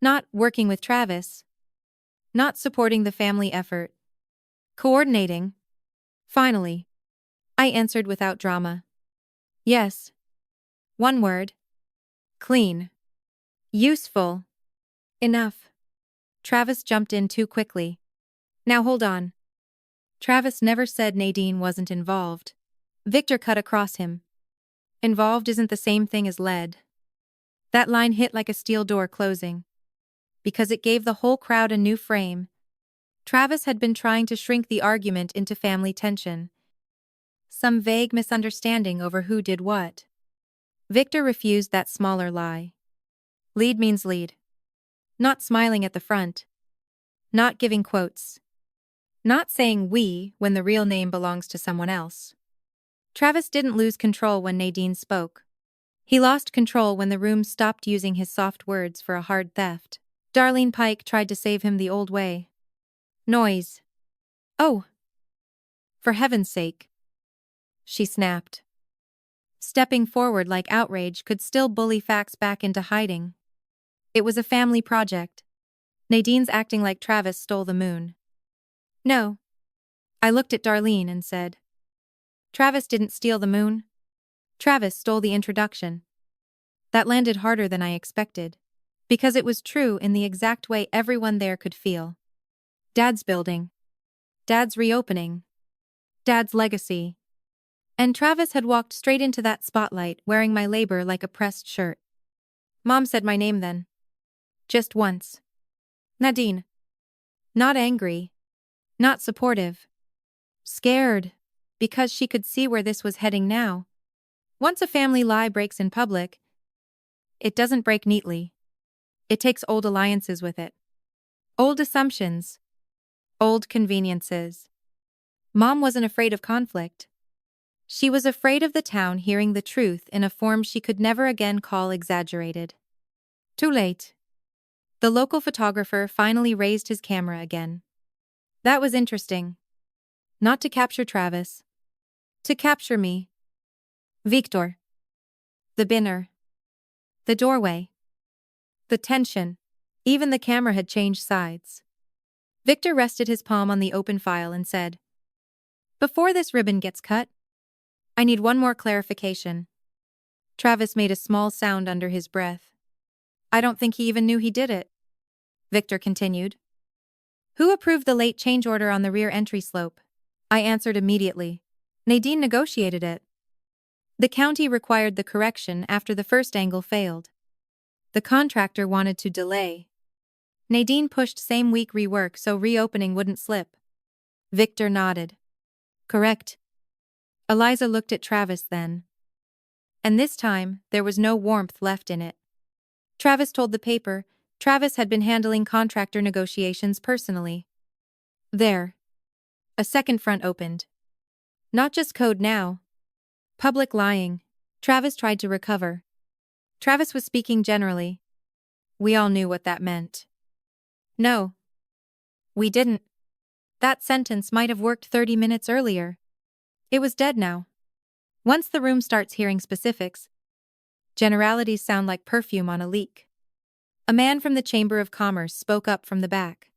Not working with Travis. Not supporting the family effort. Coordinating. Finally. I answered without drama. Yes. One word. Clean. Useful. Enough. Travis jumped in too quickly. Now hold on. Travis never said Nadine wasn't involved. Victor cut across him. Involved isn't the same thing as led. That line hit like a steel door closing. Because it gave the whole crowd a new frame. Travis had been trying to shrink the argument into family tension. Some vague misunderstanding over who did what. Victor refused that smaller lie. Lead means lead. Not smiling at the front. Not giving quotes. Not saying we when the real name belongs to someone else. Travis didn't lose control when Nadine spoke. He lost control when the room stopped using his soft words for a hard theft. Darlene Pike tried to save him the old way. Noise. Oh. For heaven's sake. She snapped. Stepping forward like outrage could still bully facts back into hiding. It was a family project. Nadine's acting like Travis stole the moon. No. I looked at Darlene and said, Travis didn't steal the moon. Travis stole the introduction. That landed harder than I expected. Because it was true in the exact way everyone there could feel. Dad's building. Dad's reopening. Dad's legacy. And Travis had walked straight into that spotlight wearing my labor like a pressed shirt. Mom said my name then. Just once. Nadine. Not angry. Not supportive. Scared. Because she could see where this was heading now. Once a family lie breaks in public, it doesn't break neatly. It takes old alliances with it. Old assumptions. Old conveniences. Mom wasn't afraid of conflict. She was afraid of the town hearing the truth in a form she could never again call exaggerated. Too late. The local photographer finally raised his camera again. That was interesting. Not to capture Travis. To capture me. Victor. The binner. The doorway. The tension. Even the camera had changed sides. Victor rested his palm on the open file and said, Before this ribbon gets cut, I need one more clarification. Travis made a small sound under his breath. I don't think he even knew he did it. Victor continued. Who approved the late change order on the rear entry slope? I answered immediately. Nadine negotiated it. The county required the correction after the first angle failed. The contractor wanted to delay. Nadine pushed same week rework so reopening wouldn't slip. Victor nodded. Correct. Eliza looked at Travis then. And this time, there was no warmth left in it. Travis told the paper Travis had been handling contractor negotiations personally. There. A second front opened. Not just code now. Public lying. Travis tried to recover. Travis was speaking generally. We all knew what that meant. No. We didn't. That sentence might have worked 30 minutes earlier. It was dead now. Once the room starts hearing specifics, generalities sound like perfume on a leak. A man from the Chamber of Commerce spoke up from the back.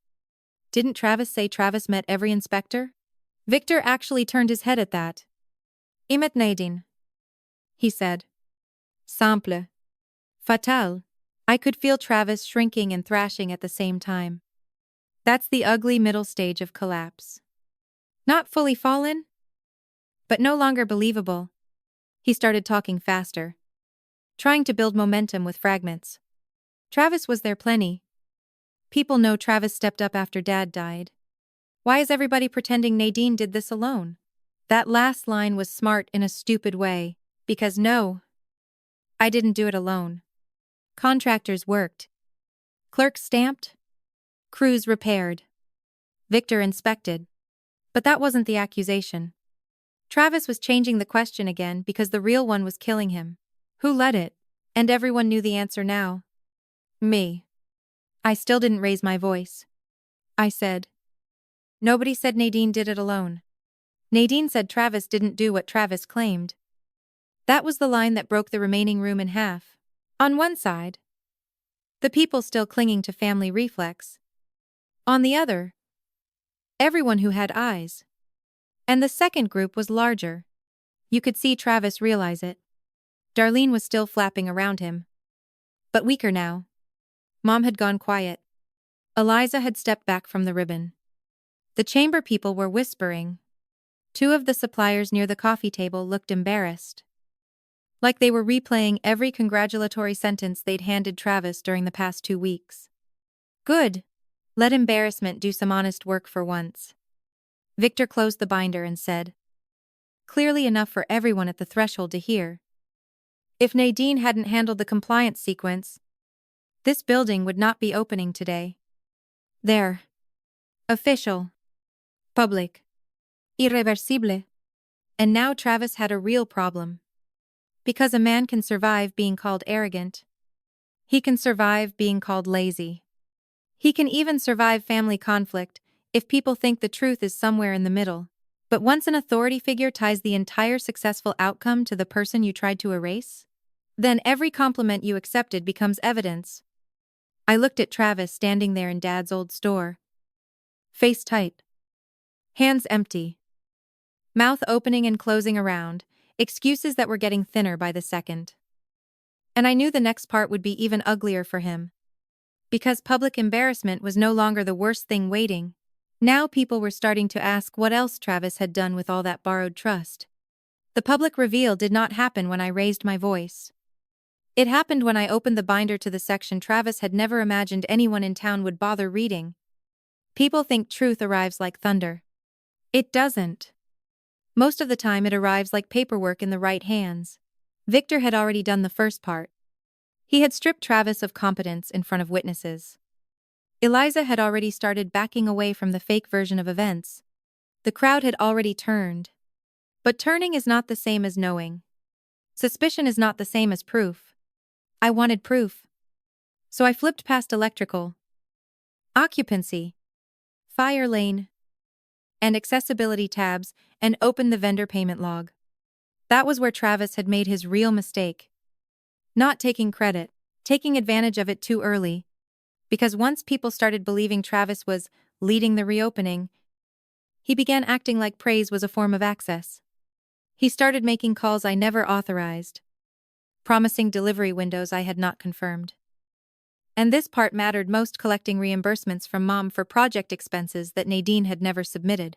Didn't Travis say Travis met every inspector? Victor actually turned his head at that. Imet Nadine. He said. Simple. Fatal. I could feel Travis shrinking and thrashing at the same time. That's the ugly middle stage of collapse. Not fully fallen, but no longer believable. He started talking faster, trying to build momentum with fragments. Travis was there plenty. People know Travis stepped up after Dad died. Why is everybody pretending Nadine did this alone? That last line was smart in a stupid way, because no, I didn't do it alone. Contractors worked. Clerks stamped. Crews repaired. Victor inspected. But that wasn't the accusation. Travis was changing the question again because the real one was killing him. Who led it? And everyone knew the answer now. Me. I still didn't raise my voice. I said. Nobody said Nadine did it alone. Nadine said Travis didn't do what Travis claimed. That was the line that broke the remaining room in half. On one side, the people still clinging to family reflex. On the other, everyone who had eyes. And the second group was larger. You could see Travis realize it. Darlene was still flapping around him, but weaker now. Mom had gone quiet. Eliza had stepped back from the ribbon. The chamber people were whispering. Two of the suppliers near the coffee table looked embarrassed, like they were replaying every congratulatory sentence they'd handed Travis during the past 2 weeks. Good. Let embarrassment do some honest work for once. Victor closed the binder and said, clearly enough for everyone at the threshold to hear. If Nadine hadn't handled the compliance sequence, this building would not be opening today. There. Official. Public. Irreversible. And now Travis had a real problem. Because a man can survive being called arrogant, he can survive being called lazy. He can even survive family conflict if people think the truth is somewhere in the middle. But once an authority figure ties the entire successful outcome to the person you tried to erase, then every compliment you accepted becomes evidence. I looked at Travis standing there in Dad's old store. Face tight. Hands empty. Mouth opening and closing around, excuses that were getting thinner by the second. And I knew the next part would be even uglier for him. Because public embarrassment was no longer the worst thing waiting. Now people were starting to ask what else Travis had done with all that borrowed trust. The public reveal did not happen when I raised my voice. It happened when I opened the binder to the section Travis had never imagined anyone in town would bother reading. People think truth arrives like thunder. It doesn't. Most of the time it arrives like paperwork in the right hands. Victor had already done the first part. He had stripped Travis of competence in front of witnesses. Eliza had already started backing away from the fake version of events. The crowd had already turned. But turning is not the same as knowing. Suspicion is not the same as proof. I wanted proof. So I flipped past electrical, occupancy, fire lane, and accessibility tabs and opened the vendor payment log. That was where Travis had made his real mistake. Not taking credit, taking advantage of it too early. Because once people started believing Travis was leading the reopening, he began acting like praise was a form of access. He started making calls I never authorized, promising delivery windows I had not confirmed. And this part mattered most, collecting reimbursements from Mom for project expenses that Nadine had never submitted.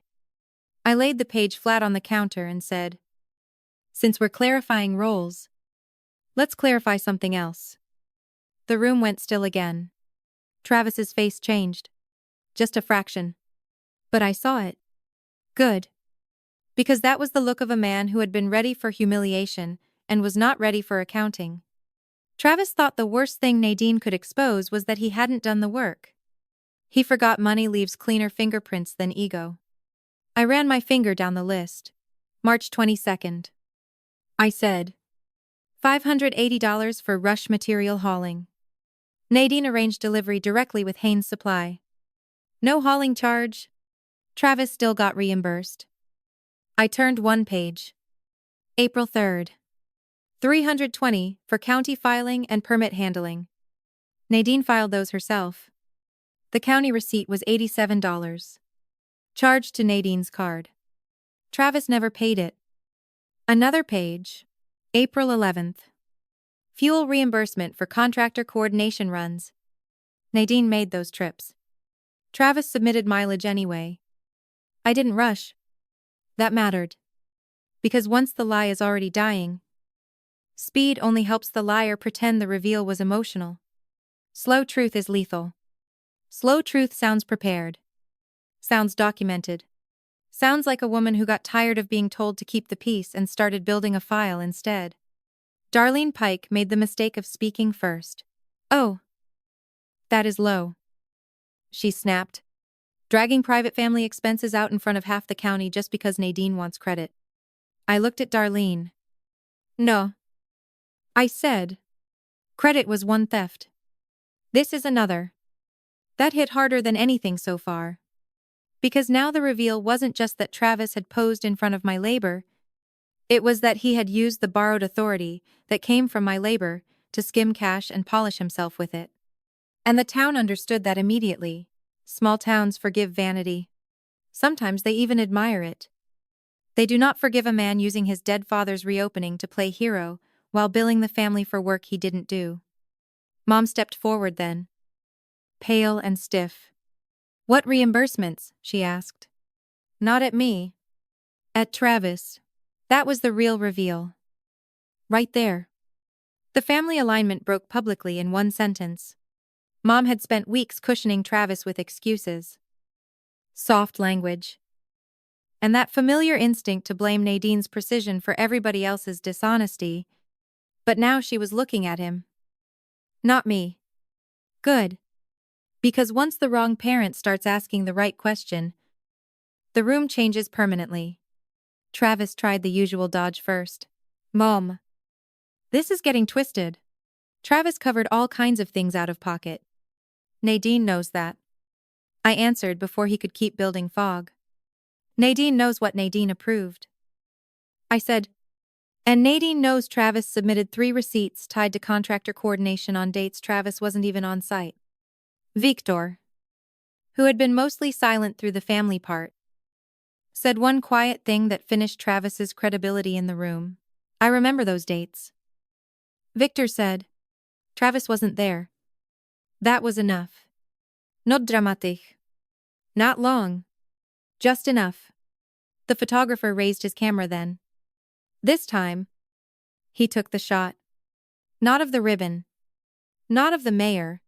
I laid the page flat on the counter and said, since we're clarifying roles, let's clarify something else. The room went still again. Travis's face changed. Just a fraction. But I saw it. Good. Because that was the look of a man who had been ready for humiliation and was not ready for accounting. Travis thought the worst thing Nadine could expose was that he hadn't done the work. He forgot money leaves cleaner fingerprints than ego. I ran my finger down the list. March 22nd. I said, $580 for rush material hauling. Nadine arranged delivery directly with Haynes Supply. No hauling charge. Travis still got reimbursed. I turned one page. April 3rd. $320 for county filing and permit handling. Nadine filed those herself. The county receipt was $87. Charged to Nadine's card. Travis never paid it. Another page. April 11th. Fuel reimbursement for contractor coordination runs. Nadine made those trips. Travis submitted mileage anyway. I didn't rush. That mattered. Because once the lie is already dying, speed only helps the liar pretend the reveal was emotional. Slow truth is lethal. Slow truth sounds prepared. Sounds documented. Sounds like a woman who got tired of being told to keep the peace and started building a file instead. Darlene Pike made the mistake of speaking first. Oh. That is low. She snapped, dragging private family expenses out in front of half the county just because Nadine wants credit. I looked at Darlene. No. I said. Credit was one theft. This is another. That hit harder than anything so far. Because now the reveal wasn't just that Travis had posed in front of my labor, it was that he had used the borrowed authority that came from my labor to skim cash and polish himself with it. And the town understood that immediately. Small towns forgive vanity. Sometimes they even admire it. They do not forgive a man using his dead father's reopening to play hero while billing the family for work he didn't do. Mom stepped forward then, pale and stiff. "What reimbursements?" she asked. "Not at me. At Travis." That was the real reveal. Right there. The family alignment broke publicly in one sentence. Mom had spent weeks cushioning Travis with excuses. Soft language. And that familiar instinct to blame Nadine's precision for everybody else's dishonesty. But now she was looking at him. Not me. Good. Because once the wrong parent starts asking the right question, the room changes permanently. Travis tried the usual dodge first. "Mom. This is getting twisted." Travis covered all kinds of things out of pocket. "Nadine knows that." I answered before he could keep building fog. "Nadine knows what Nadine approved." I said, "And Nadine knows Travis submitted 3 receipts tied to contractor coordination on dates Travis wasn't even on site." Victor, who had been mostly silent through the family part, said one quiet thing that finished Travis's credibility in the room. "I remember those dates." Victor said, "Travis wasn't there." That was enough. Not dramatic. Not long. Just enough. The photographer raised his camera then. This time, he took the shot. Not of the ribbon. Not of the mayor.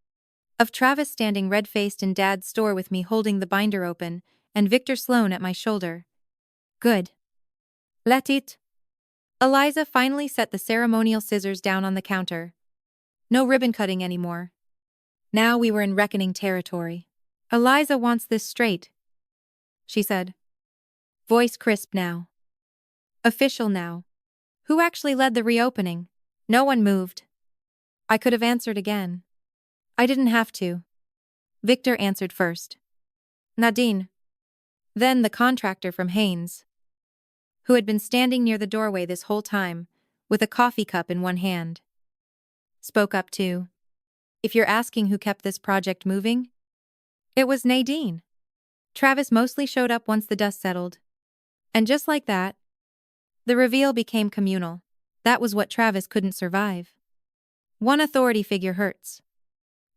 Of Travis standing red-faced in Dad's store with me holding the binder open, and Victor Sloan at my shoulder. "Good. Let it." Eliza finally set the ceremonial scissors down on the counter. No ribbon cutting anymore. Now we were in reckoning territory. "Eliza wants this straight," she said. Voice crisp now. Official now. "Who actually led the reopening?" No one moved. I could have answered again. I didn't have to. Victor answered first. "Nadine." Then the contractor from Haynes, who had been standing near the doorway this whole time, with a coffee cup in one hand, spoke up too. "If you're asking who kept this project moving, it was Nadine." Travis mostly showed up once the dust settled. And just like that, the reveal became communal. That was what Travis couldn't survive. One authority figure hurts.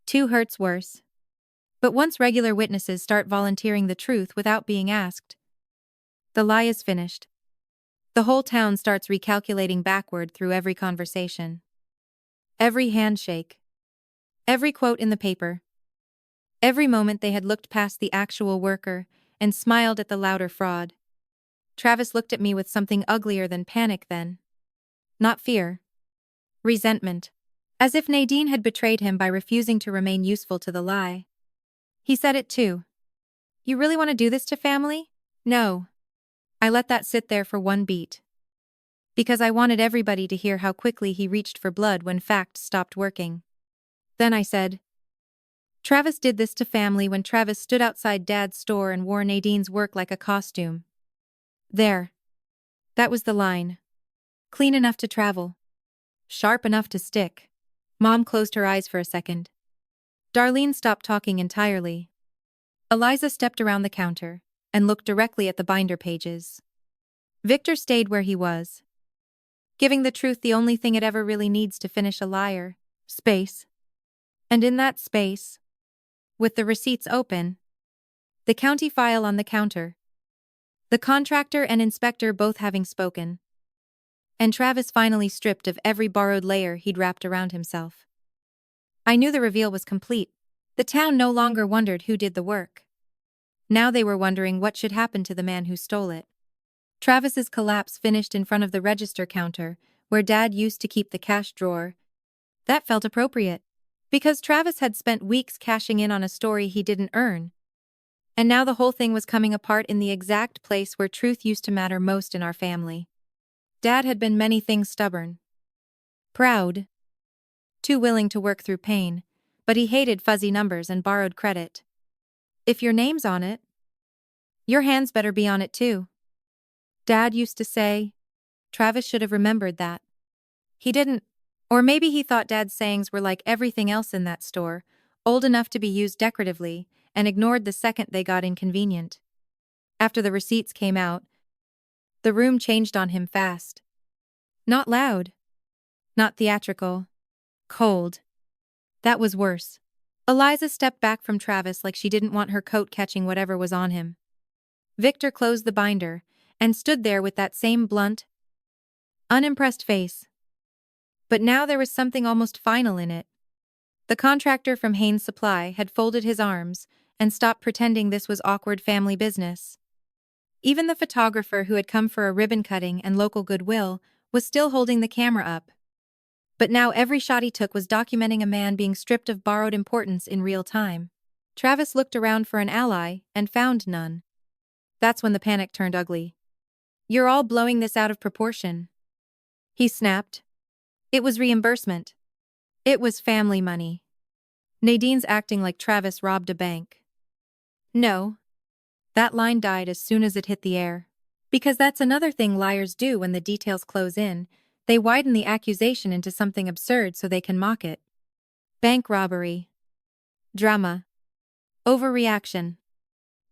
2 hurts worse. But once regular witnesses start volunteering the truth without being asked, the lie is finished. The whole town starts recalculating backward through every conversation. Every handshake. Every quote in the paper. Every moment they had looked past the actual worker and smiled at the louder fraud. Travis looked at me with something uglier than panic then. Not fear. Resentment. As if Nadine had betrayed him by refusing to remain useful to the lie. He said it too. "You really want to do this to family?" "No." I let that sit there for one beat. Because I wanted everybody to hear how quickly he reached for blood when facts stopped working. Then I said, "Travis did this to family when Travis stood outside Dad's store and wore Nadine's work like a costume." There. That was the line. Clean enough to travel. Sharp enough to stick. Mom closed her eyes for a second. Darlene stopped talking entirely. Eliza stepped around the counter and looked directly at the binder pages. Victor stayed where he was, giving the truth the only thing it ever really needs to finish a liar: space. And in that space, with the receipts open, the county file on the counter, the contractor and inspector both having spoken, and Travis finally stripped of every borrowed layer he'd wrapped around himself, I knew the reveal was complete. The town no longer wondered who did the work. Now they were wondering what should happen to the man who stole it. Travis's collapse finished in front of the register counter, where Dad used to keep the cash drawer. That felt appropriate, because Travis had spent weeks cashing in on a story he didn't earn. And now the whole thing was coming apart in the exact place where truth used to matter most in our family. Dad had been many things: stubborn, proud, too willing to work through pain, but he hated fuzzy numbers and borrowed credit. If your name's on it, your hands better be on it too. Dad used to say. Travis should have remembered that. He didn't. Or maybe he thought Dad's sayings were like everything else in that store, old enough to be used decoratively, and ignored the second they got inconvenient. After the receipts came out, the room changed on him fast. Not loud. Not theatrical. Cold. That was worse. Eliza stepped back from Travis like she didn't want her coat catching whatever was on him. Victor closed the binder and stood there with that same blunt, unimpressed face. But now there was something almost final in it. The contractor from Haynes Supply had folded his arms and stopped pretending this was awkward family business. Even the photographer who had come for a ribbon cutting and local goodwill was still holding the camera up. But now every shot he took was documenting a man being stripped of borrowed importance in real time. Travis looked around for an ally and found none. That's when the panic turned ugly. "You're all blowing this out of proportion," he snapped. It was reimbursement. It was family money. Nadine's acting like Travis robbed a bank. No. That line died as soon as it hit the air. Because that's another thing liars do when the details close in. They widen the accusation into something absurd so they can mock it. Bank robbery. Drama. Overreaction.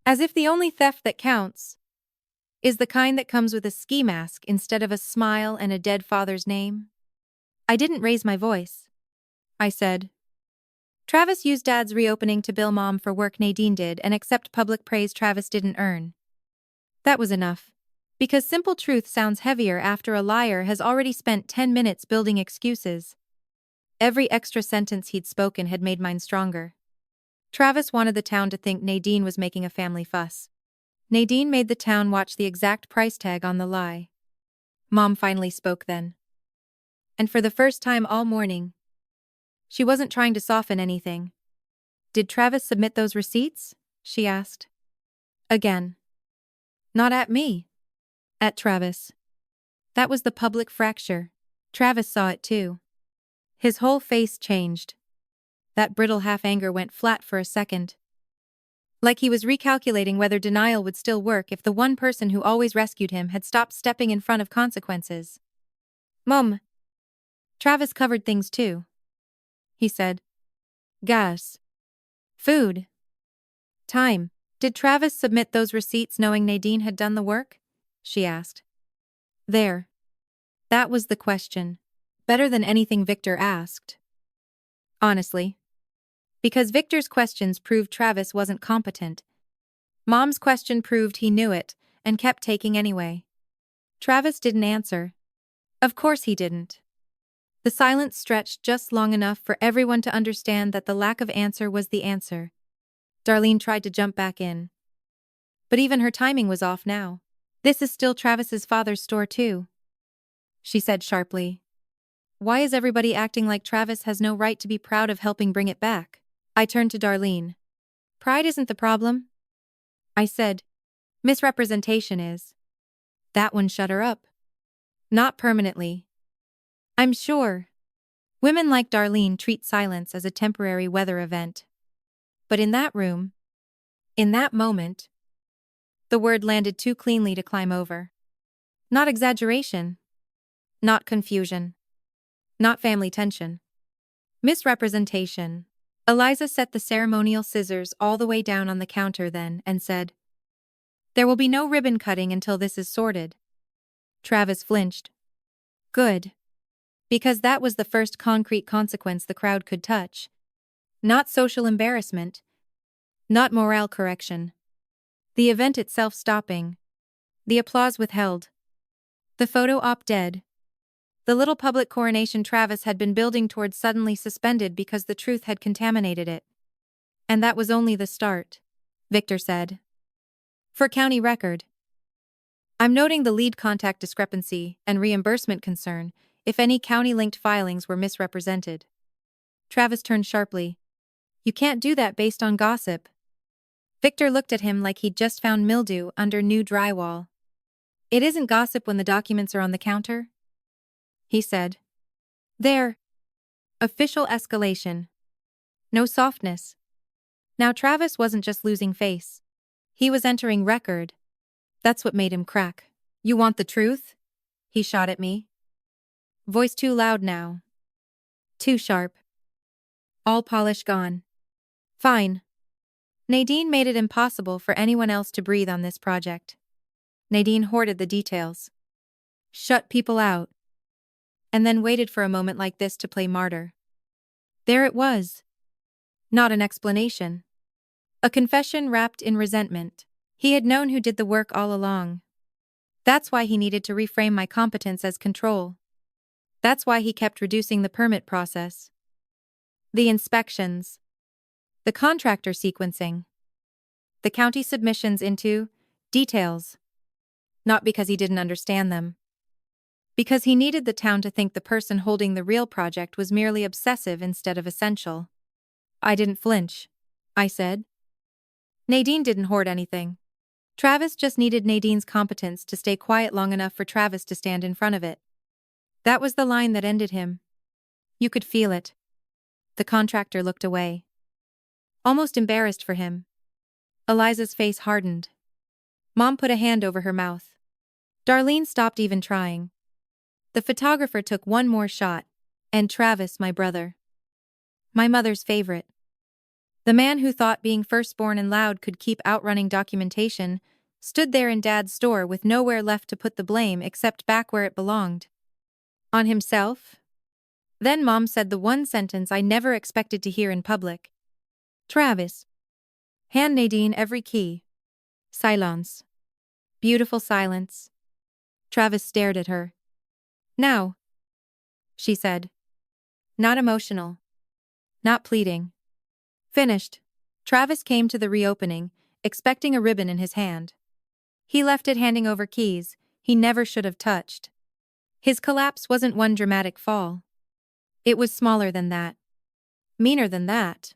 As if the only theft that counts is the kind that comes with a ski mask instead of a smile and a dead father's name. I didn't raise my voice. I said. Travis used Dad's reopening to bill Mom for work Nadine did and accept public praise Travis didn't earn. That was enough. Because simple truth sounds heavier after a liar has already spent 10 minutes building excuses. Every extra sentence he'd spoken had made mine stronger. Travis wanted the town to think Nadine was making a family fuss. Nadine made the town watch the exact price tag on the lie. Mom finally spoke then. And for the first time all morning, she wasn't trying to soften anything. Did Travis submit those receipts? She asked. Again. Not at me. At Travis. That was the public fracture. Travis saw it too. His whole face changed. That brittle half-anger went flat for a second. Like he was recalculating whether denial would still work if the one person who always rescued him had stopped stepping in front of consequences. Mom. Travis covered things too. He said. Gas. Food. Time. Did Travis submit those receipts knowing Nadine had done the work? She asked. There. That was the question. Better than anything Victor asked. Honestly. Because Victor's questions proved Travis wasn't competent. Mom's question proved he knew it, and kept taking anyway. Travis didn't answer. Of course he didn't. The silence stretched just long enough for everyone to understand that the lack of answer was the answer. Darlene tried to jump back in. But even her timing was off now. This is still Travis's father's store too, she said sharply. Why is everybody acting like Travis has no right to be proud of helping bring it back? I turned to Darlene. Pride isn't the problem, I said. Misrepresentation is. That one shut her up. Not permanently. I'm sure. Women like Darlene treat silence as a temporary weather event. But in that room, in that moment, the word landed too cleanly to climb over. Not exaggeration. Not confusion. Not family tension. Misrepresentation. Eliza set the ceremonial scissors all the way down on the counter then and said, There will be no ribbon cutting until this is sorted. Travis flinched. Good. Because that was the first concrete consequence the crowd could touch. Not social embarrassment. Not morale correction. The event itself stopping. The applause withheld. The photo op dead. The little public coronation Travis had been building towards suddenly suspended because the truth had contaminated it. And that was only the start, Victor said. For county record. I'm noting the lead contact discrepancy and reimbursement concern if any county-linked filings were misrepresented. Travis turned sharply. You can't do that based on gossip. Victor looked at him like he'd just found mildew under new drywall. It isn't gossip when the documents are on the counter, he said. They're official escalation. No softness. Now Travis wasn't just losing face. He was entering record. That's what made him crack. You want the truth? He shot at me. Voice too loud now. Too sharp. All polish gone. Fine. Nadine made it impossible for anyone else to breathe on this project. Nadine hoarded the details. Shut people out. And then waited for a moment like this to play martyr. There it was. Not an explanation. A confession wrapped in resentment. He had known who did the work all along. That's why he needed to reframe my competence as control. That's why he kept reducing the permit process. The inspections. The contractor sequencing. The county submissions into details. Not because he didn't understand them. Because he needed the town to think the person holding the real project was merely obsessive instead of essential. I didn't flinch. I said. Nadine didn't hoard anything. Travis just needed Nadine's competence to stay quiet long enough for Travis to stand in front of it. That was the line that ended him. You could feel it. The contractor looked away. Almost embarrassed for him. Eliza's face hardened. Mom put a hand over her mouth. Darlene stopped even trying. The photographer took one more shot, and Travis, my brother. My mother's favorite. The man who thought being firstborn and loud could keep outrunning documentation, stood there in Dad's store with nowhere left to put the blame except back where it belonged. On himself? Then Mom said the one sentence I never expected to hear in public. Travis. Hand Nadine every key. Silence. Beautiful silence. Travis stared at her. Now. She said. Not emotional. Not pleading. Finished. Travis came to the reopening, expecting a ribbon in his hand. He left it handing over keys he never should have touched. His collapse wasn't one dramatic fall. It was smaller than that. Meaner than that.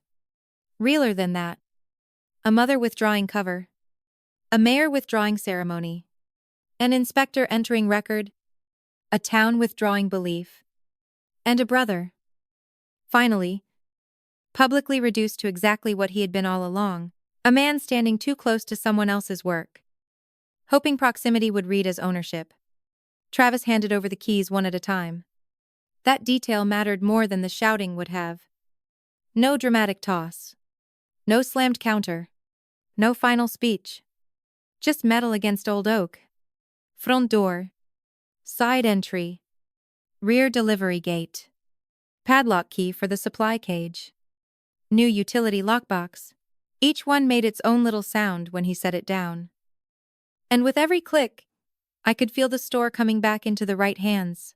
Realer than that. A mother withdrawing cover. A mayor withdrawing ceremony. An inspector entering record. A town withdrawing belief. And a brother. Finally, publicly reduced to exactly what he had been all along, a man standing too close to someone else's work. Hoping proximity would read as ownership. Travis handed over the keys one at a time. That detail mattered more than the shouting would have. No dramatic toss. No slammed counter. No final speech. Just metal against old oak. Front door. Side entry. Rear delivery gate. Padlock key for the supply cage. New utility lockbox. Each one made its own little sound when he set it down. And with every click, I could feel the store coming back into the right hands.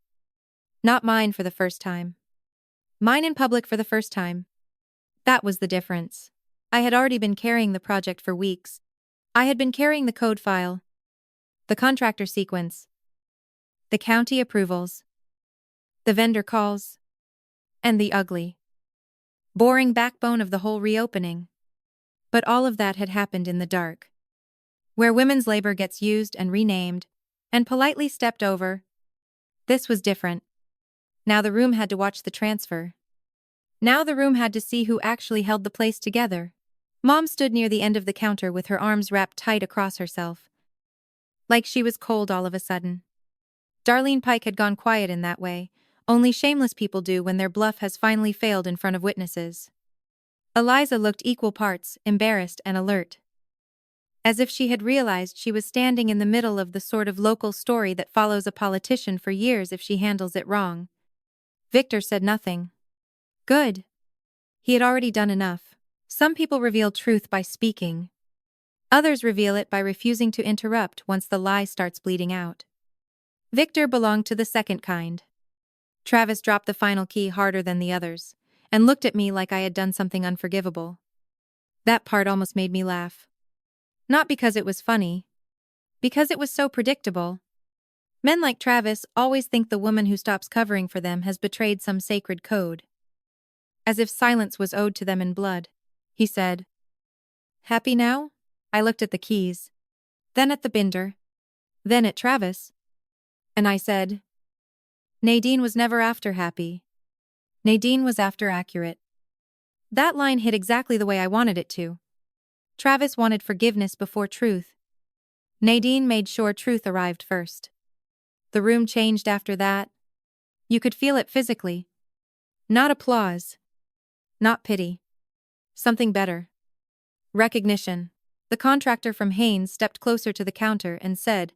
Not mine for the first time. Mine in public for the first time. That was the difference. I had already been carrying the project for weeks. I had been carrying the code file, the contractor sequence, the county approvals, the vendor calls, and the ugly, boring backbone of the whole reopening. But all of that had happened in the dark. Where women's labor gets used and renamed, and politely stepped over. This was different. Now the room had to watch the transfer. Now the room had to see who actually held the place together. Mom stood near the end of the counter with her arms wrapped tight across herself. Like she was cold all of a sudden. Darlene Pike had gone quiet in that way, only shameless people do when their bluff has finally failed in front of witnesses. Eliza looked equal parts embarrassed and alert. As if she had realized she was standing in the middle of the sort of local story that follows a politician for years if she handles it wrong. Victor said nothing. Good. He had already done enough. Some people reveal truth by speaking. Others reveal it by refusing to interrupt once the lie starts bleeding out. Victor belonged to the second kind. Travis dropped the final key harder than the others, and looked at me like I had done something unforgivable. That part almost made me laugh. Not because it was funny. Because it was so predictable. Men like Travis always think the woman who stops covering for them has betrayed some sacred code. As if silence was owed to them in blood. He said, Happy now? I looked at the keys. Then at the binder. Then at Travis. And I said, Nadine was never after happy. Nadine was after accurate. That line hit exactly the way I wanted it to. Travis wanted forgiveness before truth. Nadine made sure truth arrived first. The room changed after that. You could feel it physically. Not applause. Not pity. Something better. Recognition. The contractor from Haynes stepped closer to the counter and said,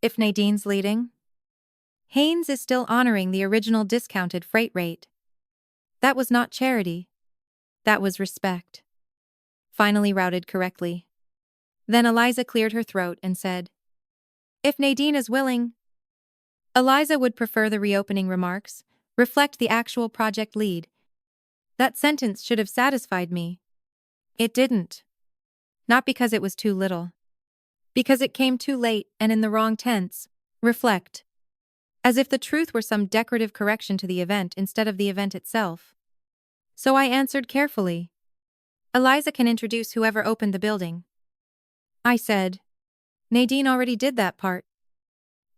"If Nadine's leading?" Haynes is still honoring the original discounted freight rate. That was not charity. That was respect. Finally routed correctly. Then Eliza cleared her throat and said, "If Nadine is willing." Eliza would prefer the reopening remarks reflect the actual project lead. That sentence should have satisfied me. It didn't. Not because it was too little. Because it came too late and in the wrong tense. Reflect. As if the truth were some decorative correction to the event instead of the event itself. So I answered carefully. "Eliza can introduce whoever opened the building." I said, "Nadine already did that part."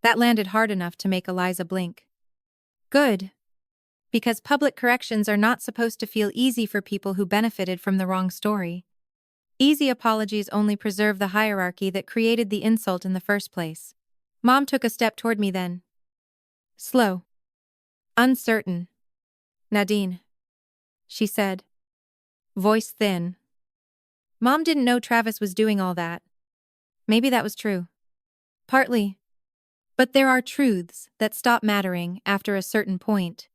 That landed hard enough to make Eliza blink. Good. Because public corrections are not supposed to feel easy for people who benefited from the wrong story. Easy apologies only preserve the hierarchy that created the insult in the first place. Mom took a step toward me then. Slow. Uncertain. "Nadine," she said. Voice thin. Mom didn't know Travis was doing all that. Maybe that was true. Partly. But there are truths that stop mattering after a certain point.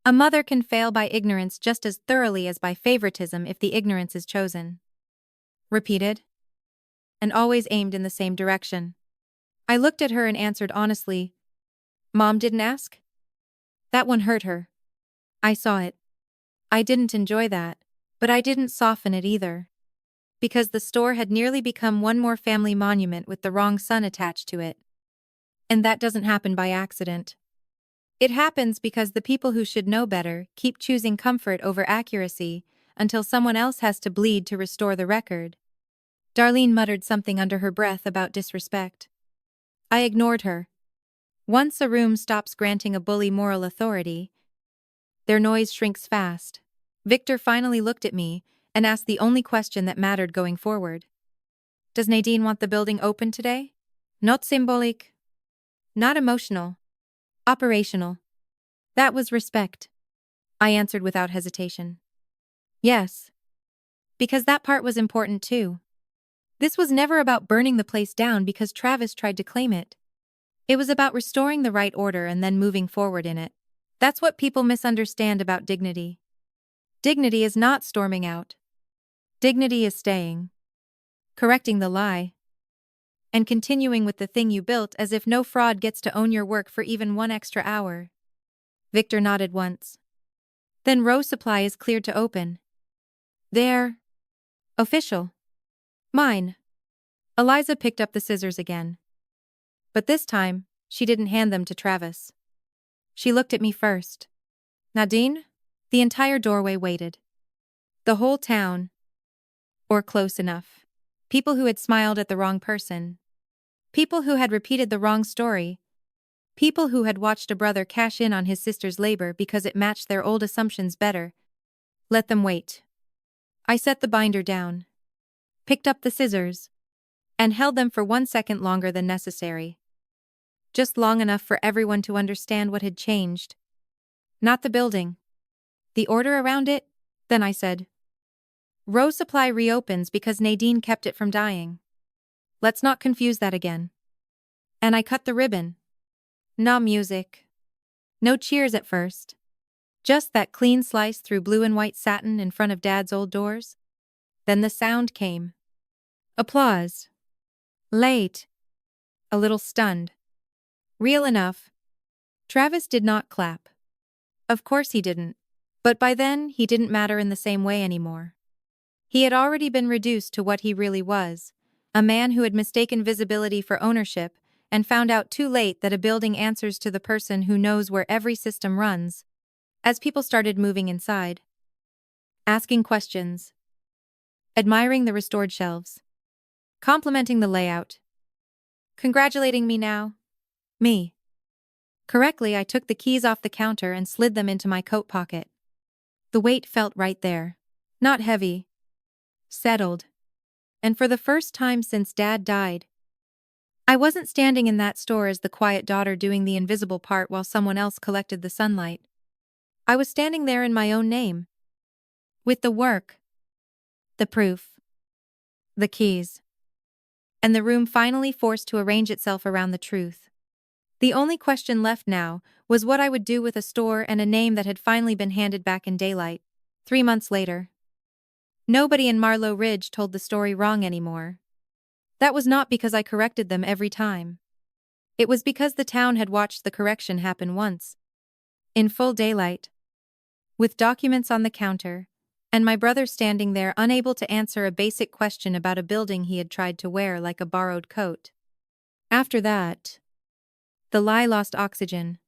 A mother can fail by ignorance just as thoroughly as by favoritism if the ignorance is chosen. Repeated. And always aimed in the same direction. I looked at her and answered honestly, "Mom didn't ask?" That one hurt her. I saw it. I didn't enjoy that, but I didn't soften it either. Because the store had nearly become one more family monument with the wrong son attached to it. And that doesn't happen by accident. It happens because the people who should know better keep choosing comfort over accuracy until someone else has to bleed to restore the record. Darlene muttered something under her breath about disrespect. I ignored her. Once a room stops granting a bully moral authority, their noise shrinks fast. Victor finally looked at me and asked the only question that mattered going forward. "Does Nadine want the building open today?" Not symbolic. Not emotional. Operational. That was respect. I answered without hesitation. Yes. Because that part was important too. This was never about burning the place down because Travis tried to claim it. It was about restoring the right order and then moving forward in it. That's what people misunderstand about dignity. Dignity is not storming out. Dignity is staying. Correcting the lie. And continuing with the thing you built as if no fraud gets to own your work for even one extra hour. Victor nodded once. Then row supply is cleared to open. There. Official. Mine. Eliza picked up the scissors again. But this time, she didn't hand them to Travis. She looked at me first. Nadine? The entire doorway waited. The whole town. Or close enough. People who had smiled at the wrong person. People who had repeated the wrong story. People who had watched a brother cash in on his sister's labor because it matched their old assumptions better. Let them wait. I set the binder down. Picked up the scissors. And held them for 1 second longer than necessary. Just long enough for everyone to understand what had changed. Not the building. The order around it, then I said. Row supply reopens because Nadine kept it from dying. Let's not confuse that again. And I cut the ribbon. No music. No cheers at first. Just that clean slice through blue and white satin in front of Dad's old doors. Then the sound came. Applause. Late. A little stunned. Real enough. Travis did not clap. Of course he didn't. But by then, he didn't matter in the same way anymore. He had already been reduced to what he really was. A man who had mistaken visibility for ownership and found out too late that a building answers to the person who knows where every system runs. As people started moving inside. Asking questions. Admiring the restored shelves. Complimenting the layout. Congratulating me now. Me. Correctly, I took the keys off the counter and slid them into my coat pocket. The weight felt right there. Not heavy. Settled. And for the first time since Dad died, I wasn't standing in that store as the quiet daughter doing the invisible part while someone else collected the sunlight. I was standing there in my own name. With the work, the proof, the keys, and the room finally forced to arrange itself around the truth. The only question left now was what I would do with a store and a name that had finally been handed back in daylight. 3 months later. Nobody in Marlow Ridge told the story wrong anymore. That was not because I corrected them every time. It was because the town had watched the correction happen once. In full daylight. With documents on the counter, and my brother standing there unable to answer a basic question about a building he had tried to wear like a borrowed coat. After that, the lie lost oxygen.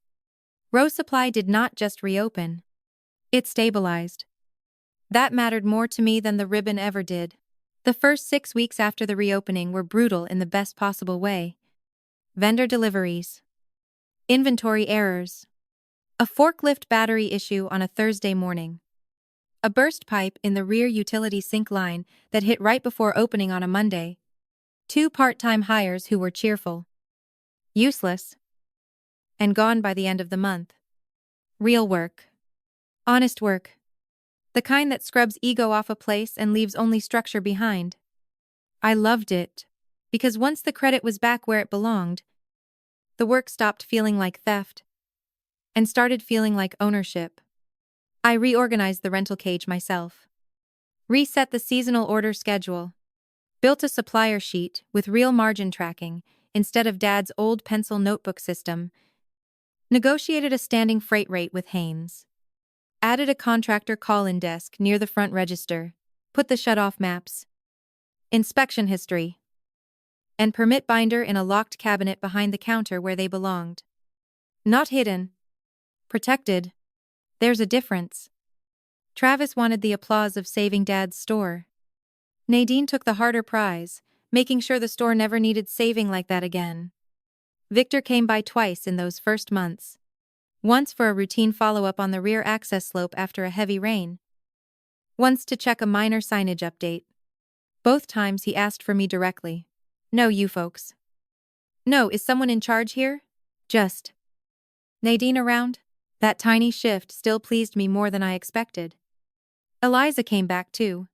Rose Supply did not just reopen. It stabilized. That mattered more to me than the ribbon ever did. The first 6 weeks after the reopening were brutal in the best possible way. Vendor deliveries. Inventory errors. A forklift battery issue on a Thursday morning. A burst pipe in the rear utility sink line that hit right before opening on a Monday. 2 part-time hires who were cheerful, useless, and gone by the end of the month. Real work. Honest work. The kind that scrubs ego off a place and leaves only structure behind. I loved it, because once the credit was back where it belonged, the work stopped feeling like theft and started feeling like ownership. I reorganized the rental cage myself. Reset the seasonal order schedule. Built a supplier sheet with real margin tracking instead of Dad's old pencil notebook system. Negotiated a standing freight rate with Haynes. Added a contractor call-in desk near the front register. Put the shut-off maps, inspection history, and permit binder in a locked cabinet behind the counter where they belonged. Not hidden. Protected. There's a difference. Travis wanted the applause of saving Dad's store. Nadine took the harder prize, making sure the store never needed saving like that again. Victor came by twice in those first months. Once for a routine follow-up on the rear access slope after a heavy rain. Once to check a minor signage update. Both times he asked for me directly. No, you folks. No, is someone in charge here? Just. Nadine around? That tiny shift still pleased me more than I expected. Eliza came back too.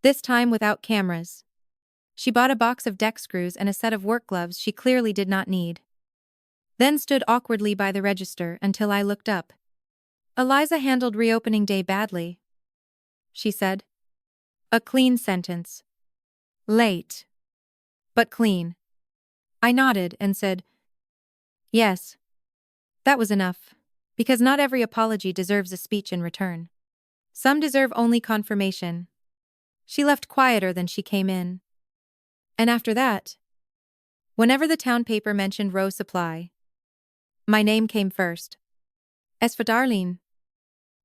This time without cameras. She bought a box of deck screws and a set of work gloves she clearly did not need. Then stood awkwardly by the register until I looked up. Eliza handled reopening day badly, she said. A clean sentence. Late. But clean. I nodded and said, yes. That was enough, because not every apology deserves a speech in return. Some deserve only confirmation. She left quieter than she came in. And after that, whenever the town paper mentioned Rose Supply, my name came first. As for Darlene,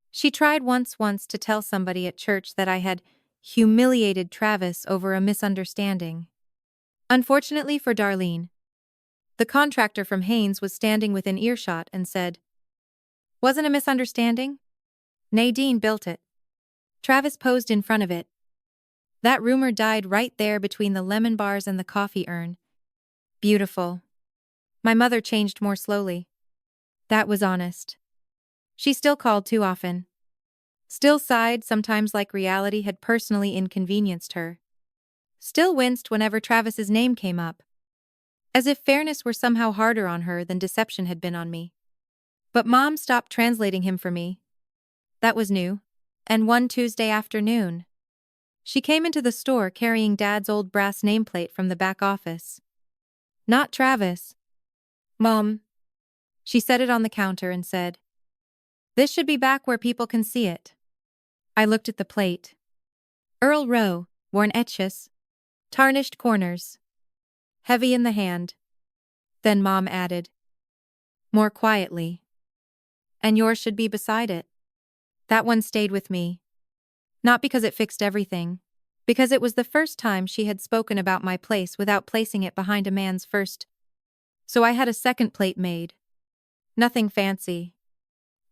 she tried once to tell somebody at church that I had humiliated Travis over a misunderstanding. Unfortunately for Darlene, the contractor from Haynes was standing within earshot and said, wasn't a misunderstanding? Nadine built it. Travis posed in front of it. That rumor died right there between the lemon bars and the coffee urn. Beautiful. My mother changed more slowly. That was honest. She still called too often. Still sighed sometimes like reality had personally inconvenienced her. Still winced whenever Travis's name came up. As if fairness were somehow harder on her than deception had been on me. But Mom stopped translating him for me. That was new. And one Tuesday afternoon, she came into the store carrying Dad's old brass nameplate from the back office. Not Travis. Mom. She set it on the counter and said, this should be back where people can see it. I looked at the plate. Earl Rowe, worn etches. Tarnished corners. Heavy in the hand. Then Mom added, more quietly, and yours should be beside it. That one stayed with me. Not because it fixed everything, because it was the first time she had spoken about my place without placing it behind a man's first. So I had a second plate made. Nothing fancy.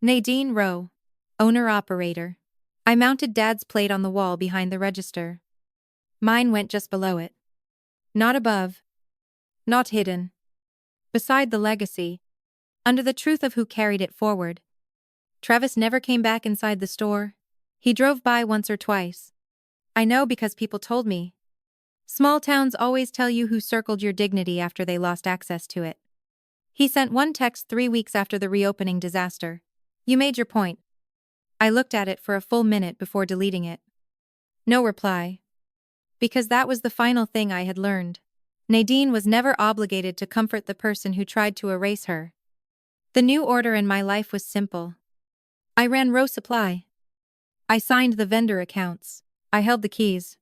Nadine Rowe, owner-operator. I mounted Dad's plate on the wall behind the register. Mine went just below it. Not above. Not hidden. Beside the legacy. Under the truth of who carried it forward. Travis never came back inside the store. He drove by once or twice. I know because people told me. Small towns always tell you who circled your dignity after they lost access to it. He sent one text 3 weeks after the reopening disaster. You made your point. I looked at it for a full minute before deleting it. No reply. Because that was the final thing I had learned. Nadine was never obligated to comfort the person who tried to erase her. The new order in my life was simple. I ran row supply. I signed the vendor accounts. I held the keys.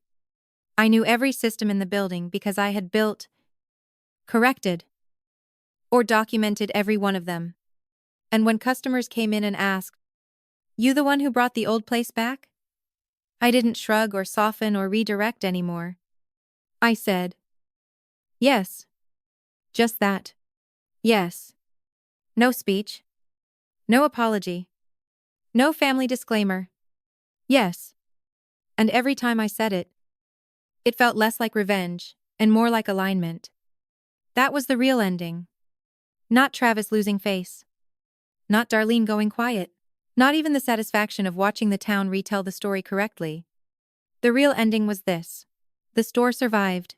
I knew every system in the building because I had built, corrected, or documented every one of them. And when customers came in and asked, "You the one who brought the old place back?" I didn't shrug or soften or redirect anymore. I said, "Yes." Just that. Yes. No speech. No apology. No family disclaimer. Yes. And every time I said it, it felt less like revenge and more like alignment. That was the real ending. Not Travis losing face. Not Darlene going quiet. Not even the satisfaction of watching the town retell the story correctly. The real ending was this. The store survived.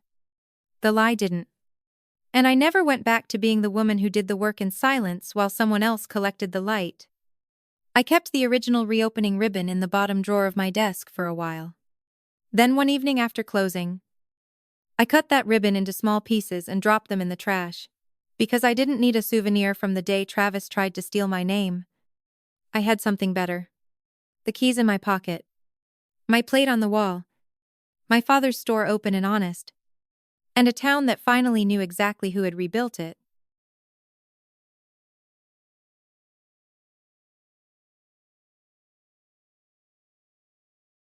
The lie didn't. And I never went back to being the woman who did the work in silence while someone else collected the light. I kept the original reopening ribbon in the bottom drawer of my desk for a while. Then one evening after closing, I cut that ribbon into small pieces and dropped them in the trash. Because I didn't need a souvenir from the day Travis tried to steal my name. I had something better. The keys in my pocket. My plate on the wall. My father's store open and honest. And a town that finally knew exactly who had rebuilt it.